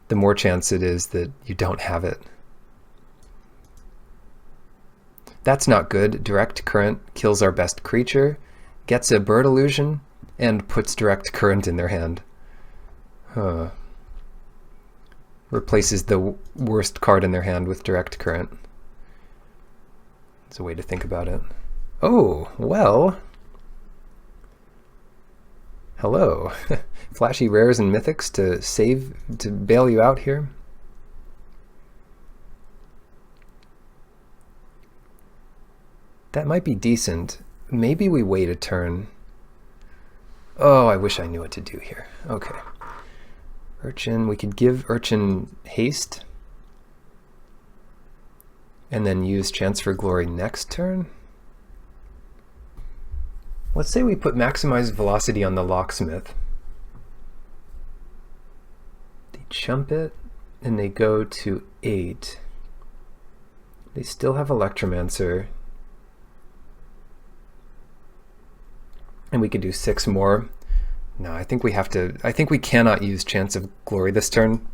the more chance it is that you don't have it. That's not good. Direct Current kills our best creature, gets a bird illusion, and puts Direct Current in their hand. Replaces the worst card in their hand with Direct Current. It's a way to think about it. Oh, well. Hello. Flashy rares and mythics to bail you out here. That might be decent. Maybe we wait a turn. Oh, I wish I knew what to do here. Okay. Urchin, we could give Urchin haste and then use Chance for Glory next turn. Let's say we put maximize velocity on the locksmith. They chump it and they go to 8. They still have Electromancer. And we could do 6 more. No, I think we cannot use Chance of Glory this turn.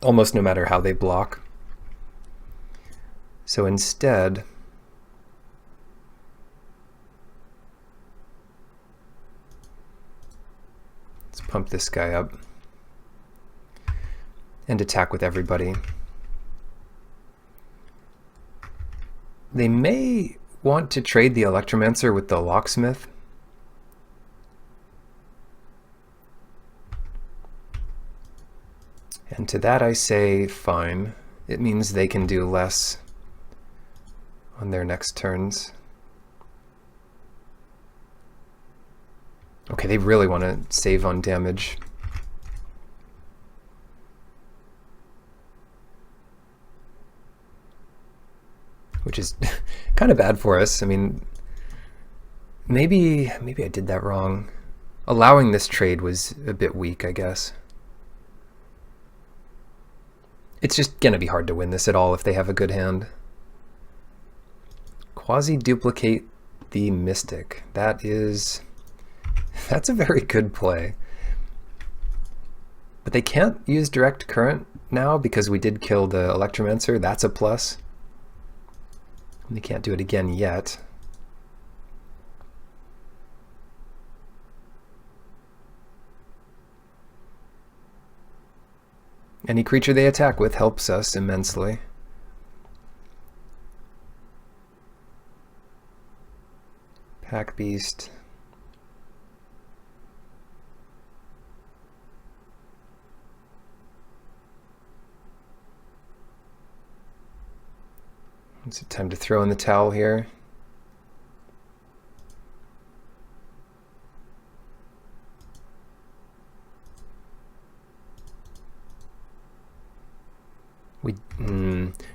almost no matter how they block. So instead, let's pump this guy up and attack with everybody. They may want to trade the Electromancer with the Locksmith. And to that I say, fine. It means they can do less on their next turns. Okay, they really want to save on damage. Which is kind of bad for us. I mean, maybe I did that wrong. Allowing this trade was a bit weak, I guess. It's just going to be hard to win this at all if they have a good hand. Quasi-duplicate the Mystic. That's a very good play. But they can't use direct current now because we did kill the Electromancer. That's a plus. And they can't do it again yet. Any creature they attack with helps us immensely. Pack Beast. It's time to throw in the towel here.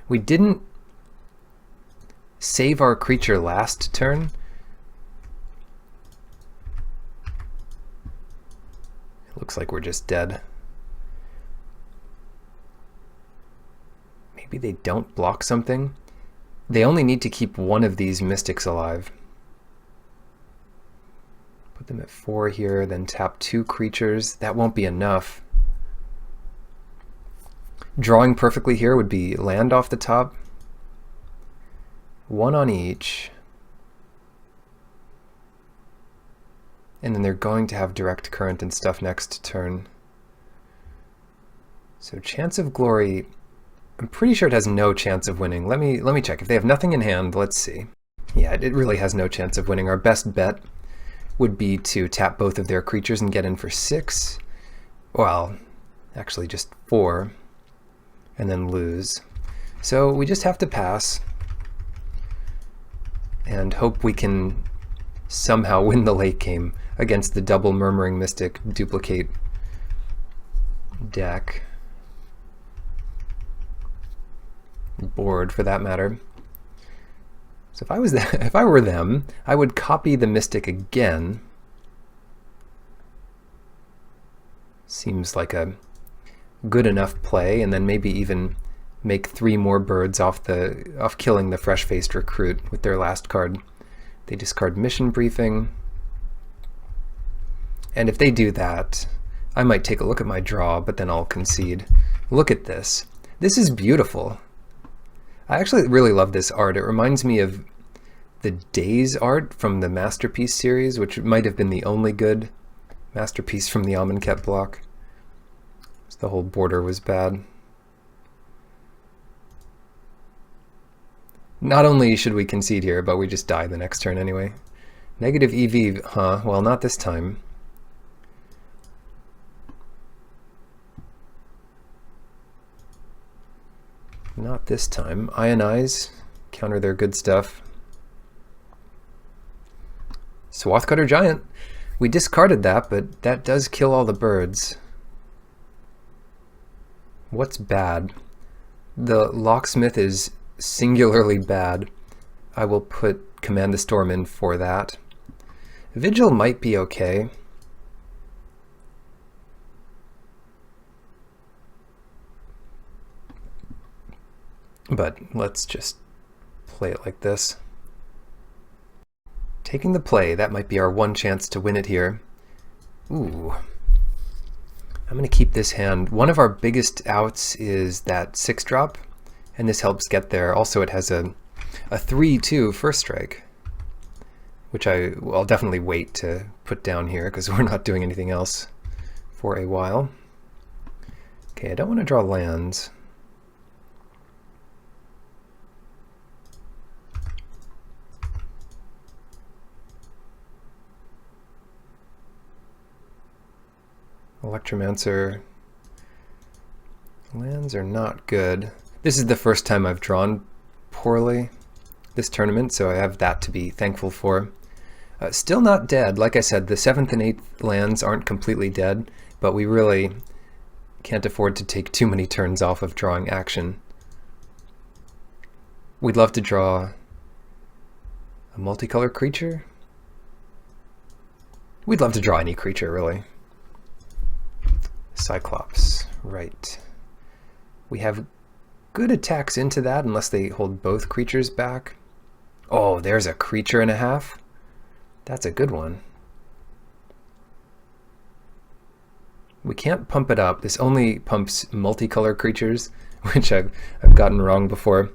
We didn't save our creature last turn. It looks like we're just dead. Maybe they don't block something. They only need to keep one of these Mystics alive. Put them at 4 here, then tap 2 creatures. That won't be enough. Drawing perfectly here would be land off the top. 1 on each. And then they're going to have direct current and stuff next turn. So Chance of Glory, I'm pretty sure it has no chance of winning. Let me check. If they have nothing in hand, let's see. Yeah, it really has no chance of winning. Our best bet would be to tap both of their creatures and get in for 6. Well, actually just 4. And then lose. So we just have to pass and hope we can somehow win the late game against the double Murmuring Mystic duplicate deck. Board, for that matter. So if I were them, I would copy the Mystic again. Seems like a good enough play, and then maybe even make 3 more birds off killing the fresh-faced recruit with their last card. They discard Mission Briefing. And if they do that, I might take a look at my draw, but then I'll concede. Look at this. This is beautiful. I actually really love this art. It reminds me of the Days art from the Masterpiece series, which might have been the only good masterpiece from the Amonkhet block. The whole border was bad. Not only should we concede here, but we just die the next turn anyway. Negative EV, huh? Well, not this time. Not this time. Ionize, counter their good stuff. Swathcutter Giant. We discarded that, but that does kill all the birds. What's bad? The Locksmith is singularly bad. I will put Command the Storm in for that. Vigil might be okay. But let's just play it like this. Taking the play, that might be our one chance to win it here. Ooh. I'm going to keep this hand. One of our biggest outs is that 6-drop, and this helps get there. Also, it has a 3/2 first strike, which I'll definitely wait to put down here because we're not doing anything else for a while. Okay, I don't want to draw lands. Electromancer. Lands are not good. This is the first time I've drawn poorly this tournament, so I have that to be thankful for. Still not dead. Like I said, the 7th and 8th lands aren't completely dead, but we really can't afford to take too many turns off of drawing action. We'd love to draw a multicolor creature. We'd love to draw any creature, really. Cyclops, right. We have good attacks into that unless they hold both creatures back. Oh, there's a creature and a half. That's a good one. We can't pump it up. This only pumps multicolor creatures, which I've gotten wrong before.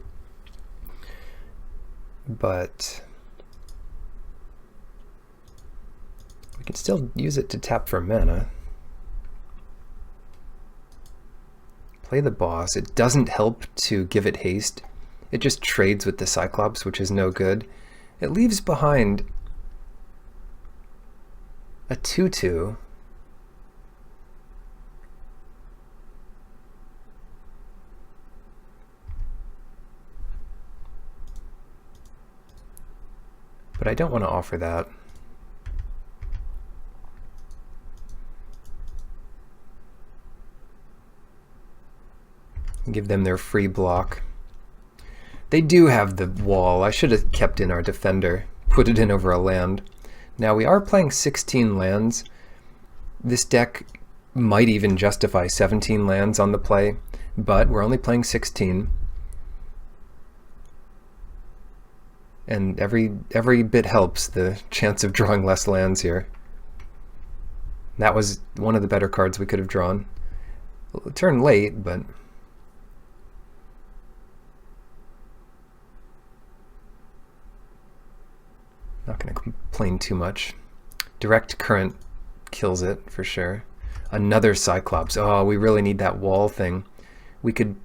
But we can still use it to tap for mana. Play the boss. It doesn't help to give it haste. It just trades with the Cyclops, which is no good. It leaves behind a 2/2. But I don't want to offer that. Give them their free block. They do have the wall. I should have kept in our defender, put it in over a land. Now we are playing 16 lands. This deck might even justify 17 lands on the play, but we're only playing 16. And every bit helps the chance of drawing less lands here. That was one of the better cards we could have drawn. Turn late, but not going to complain too much. Direct current kills it for sure. Another Cyclops. Oh, we really need that wall thing. We could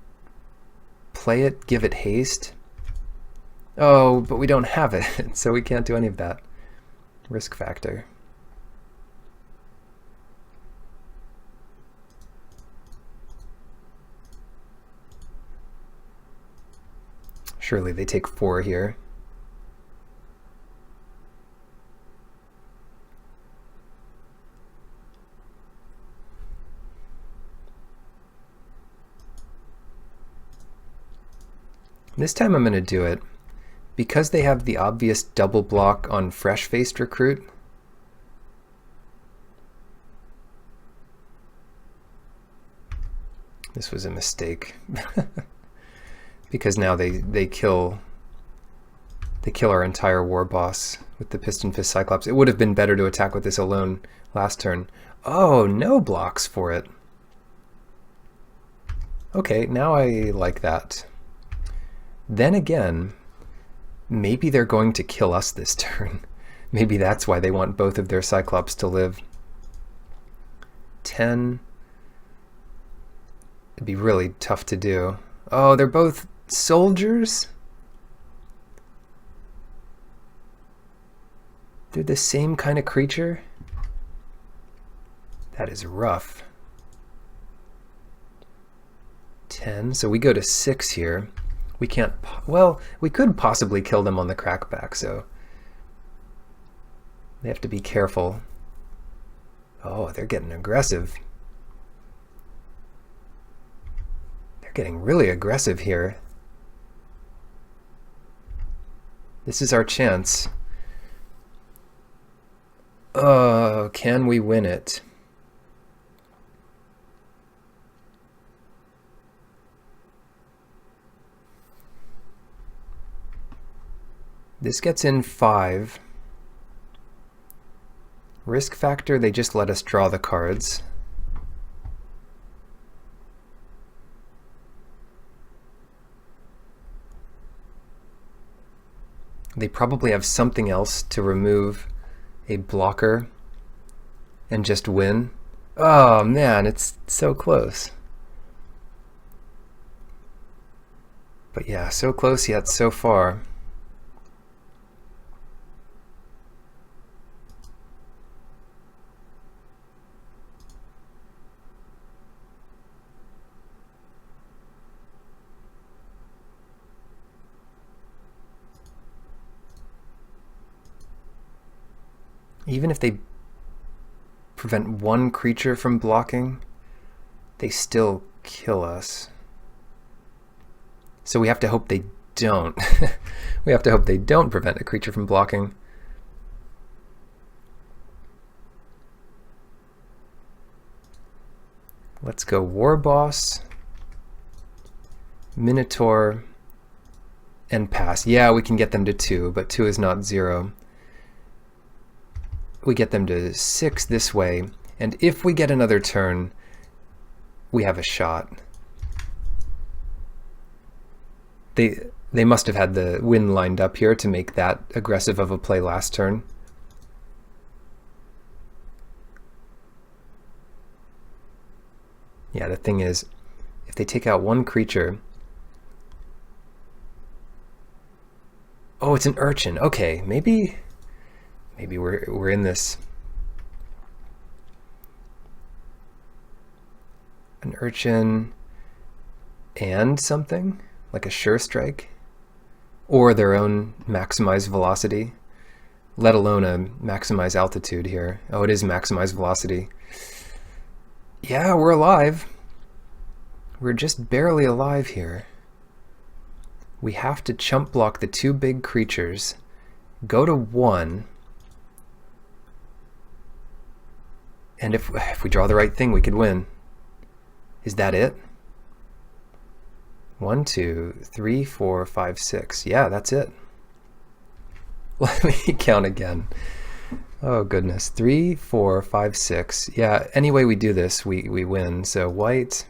play it, give it haste. Oh, but we don't have it, so we can't do any of that. Risk factor. Surely they take 4 here. This time I'm going to do it. Because they have the obvious double block on fresh-faced recruit, this was a mistake. Because now they kill our entire war boss with the Piston Fist Cyclops. It would have been better to attack with this alone last turn. Oh, no blocks for it. Okay, now I like that. Then again, maybe they're going to kill us this turn. Maybe that's why they want both of their Cyclops to live. 10. It'd be really tough to do. Oh, they're both soldiers? They're the same kind of creature? That is rough. 10, so we go to 6 here. We can't, well, we could possibly kill them on the crackback, so they have to be careful. Oh, they're getting aggressive. They're getting really aggressive here. This is our chance. Can we win it? This gets in 5. Risk factor, they just let us draw the cards. they probably have something else to remove a blocker and just win. Oh man, it's so close. But yeah, so close yet so far. Even if they prevent one creature from blocking, they still kill us. So we have to hope they don't. We have to hope they don't prevent a creature from blocking. Let's go War Boss, Minotaur, and pass. Yeah, we can get them to 2, but 2 is not 0. We get them to 6 this way, and if we get another turn, we have a shot. They must have had the win lined up here to make that aggressive of a play last turn. Yeah, the thing is, if they take out one creature... Oh, it's an urchin. Okay, maybe we're in this. An urchin and something like a sure strike, or their own maximized velocity, let alone a maximized altitude here. Oh, it is maximized velocity. Yeah, we're alive. We're just barely alive here. We have to chump block the 2 big creatures, go to 1, and if we draw the right thing, we could win. Is that it? 1, 2, 3, 4, 5, 6. Yeah, that's it. Let me count again. Oh goodness. 3, 4, 5, 6. Yeah, any way we do this, we win. So white.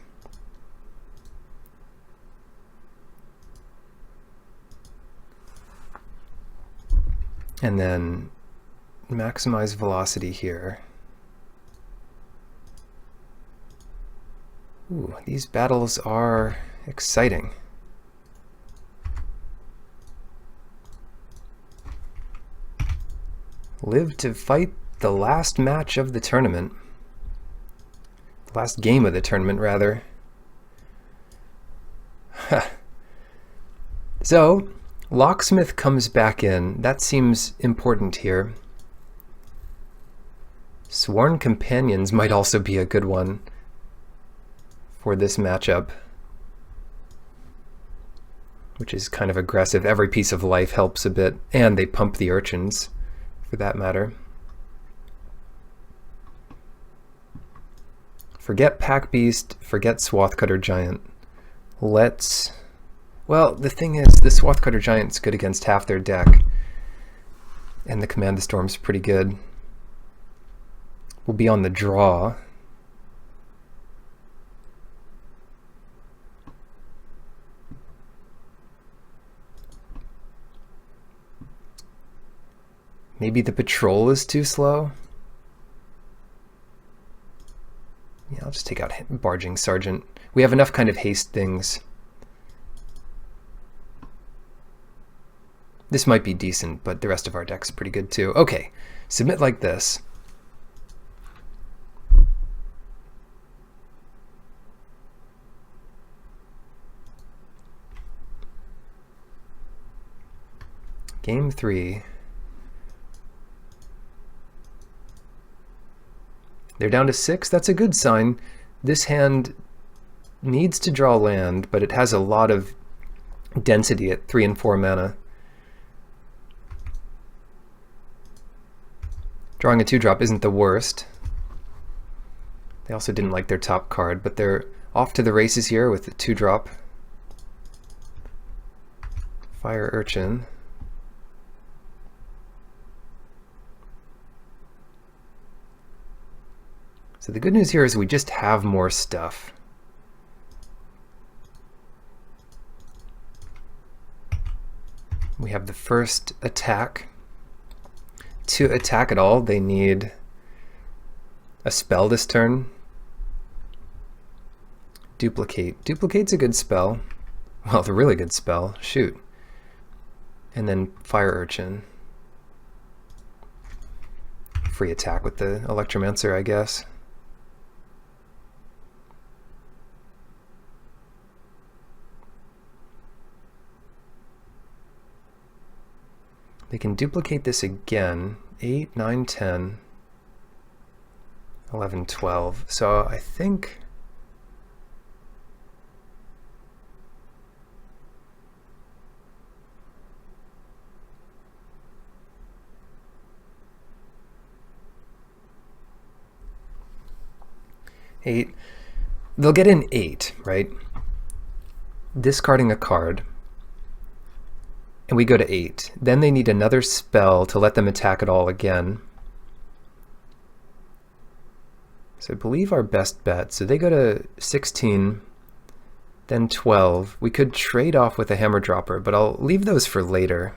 And then maximize velocity here. Ooh, these battles are exciting. Live to fight the last match of the tournament. The last game of the tournament, rather. So, Locksmith comes back in. That seems important here. Sworn Companions might also be a good one for this matchup, which is kind of aggressive. Every piece of life helps a bit, and they pump the urchins, for that matter. Forget Pack Beast, forget Swathcutter Giant. Let's... Well, the thing is, the Swathcutter Giant's good against half their deck, and the Command the Storm's pretty good. We'll be on the draw. Maybe the patrol is too slow. Yeah, I'll just take out Barging Sergeant. We have enough kind of haste things. This might be decent, but the rest of our deck's pretty good too. Okay, submit like this. Game 3. They're down to 6. That's a good sign. This hand needs to draw land, but it has a lot of density at 3 and 4 mana. Drawing a 2-drop isn't the worst. They also didn't like their top card, but they're off to the races here with the 2-drop. Fire Urchin. So the good news here is we just have more stuff. We have the first attack. To attack at all, they need a spell this turn. Duplicate. Duplicate's a good spell. Well, it's a really good spell. Shoot. And then Fire Urchin. Free attack with the Electromancer, I guess. They can duplicate this again. 8, 9, 10, 11, 12. So I think... Eight. They'll get an 8, right? Discarding a card. And we go to 8. Then they need another spell to let them attack it all again. So I believe our best bet. So they go to 16, then 12. We could trade off with a Hammer Dropper, but I'll leave those for later.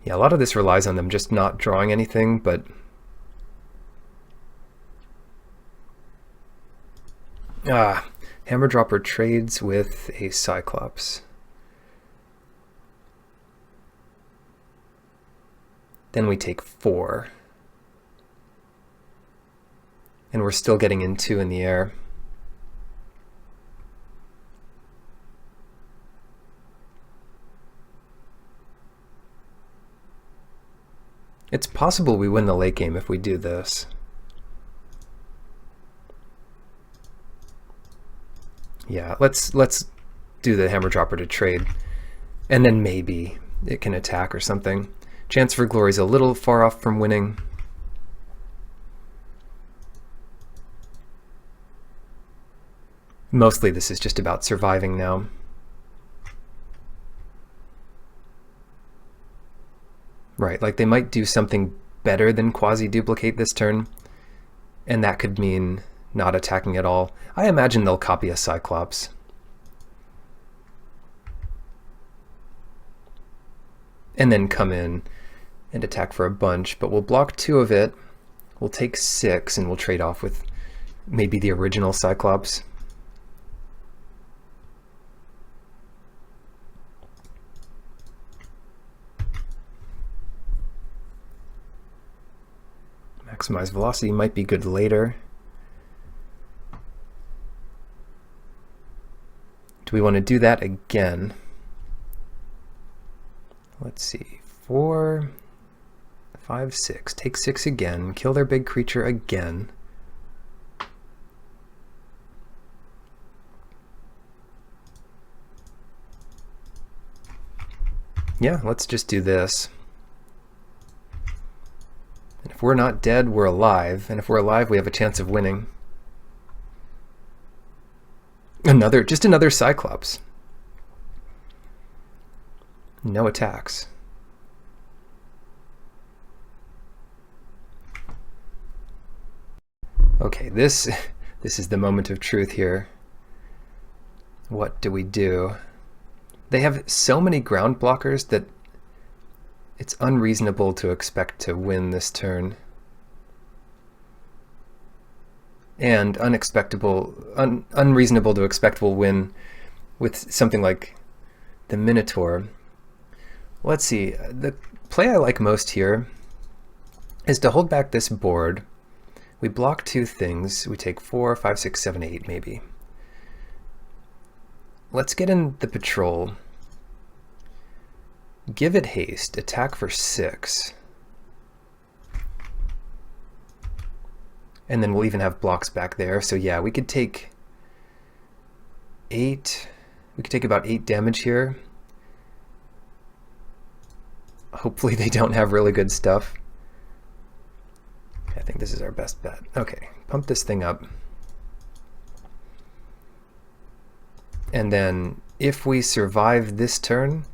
Yeah, a lot of this relies on them just not drawing anything, but Hammer Dropper trades with a Cyclops. Then we take 4. And we're still getting in 2 in the air. It's possible we win the late game if we do this. Yeah, let's do the Hammer Dropper to trade, and then maybe it can attack or something. Chance for Glory is a little far off from winning. Mostly this is just about surviving now. Right, like they might do something better than quasi-duplicate this turn, and that could mean not attacking at all. I imagine they'll copy a Cyclops. And then come in and attack for a bunch, but we'll block 2 of it. We'll take 6 and we'll trade off with maybe the original Cyclops. Maximize velocity might be good later. Do we want to do that again? Let's see. 4, 5, 6. Take 6 again. Kill their big creature again. Yeah, let's just do this. And if we're not dead, we're alive. And if we're alive, we have a chance of winning. Just another Cyclops. No attacks. Okay, this is the moment of truth here. What do we do? They have so many ground blockers that it's unreasonable to expect to win this turn. And unreasonable to expect we'll win with something like the Minotaur. Let's see, the play I like most here is to hold back this board. We block 2 things. We take 4, 5, 6, 7, 8 maybe. Let's get in the patrol. Give it haste. Attack for 6. And then we'll even have blocks back there. So yeah, we could take 8. We could take about 8 damage here. Hopefully they don't have really good stuff. I think this is our best bet. Okay, pump this thing up. And then if we survive this turn,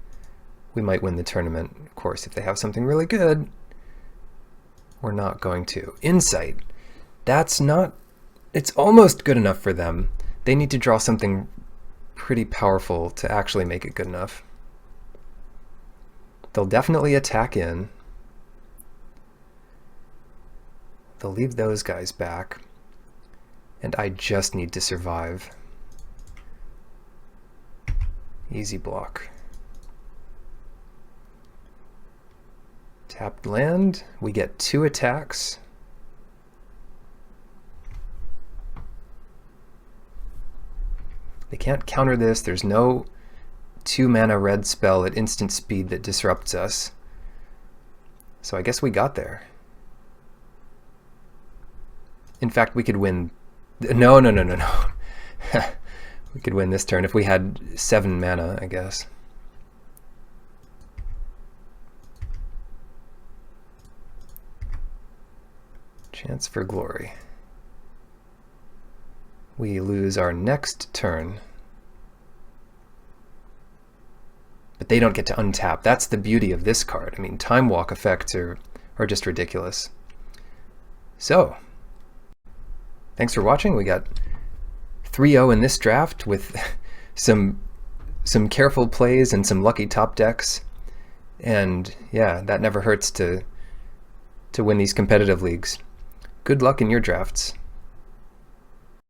we might win the tournament. Of course, if they have something really good, we're not going to. Insight. That's not... It's almost good enough for them. They need to draw something pretty powerful to actually make it good enough. They'll definitely attack in. They'll leave those guys back. And I just need to survive. Easy block. Tapped land. We get 2 attacks. They can't counter this. There's no 2 mana red spell at instant speed that disrupts us. So I guess we got there. In fact, we could win. No. We could win this turn if we had 7 mana, I guess. Chance for glory. We lose our next turn. But they don't get to untap. That's the beauty of this card. I mean, Time Walk effects are just ridiculous. So, thanks for watching. We got 3-0 in this draft with some careful plays and some lucky top decks. And yeah, that never hurts to win these competitive leagues. Good luck in your drafts.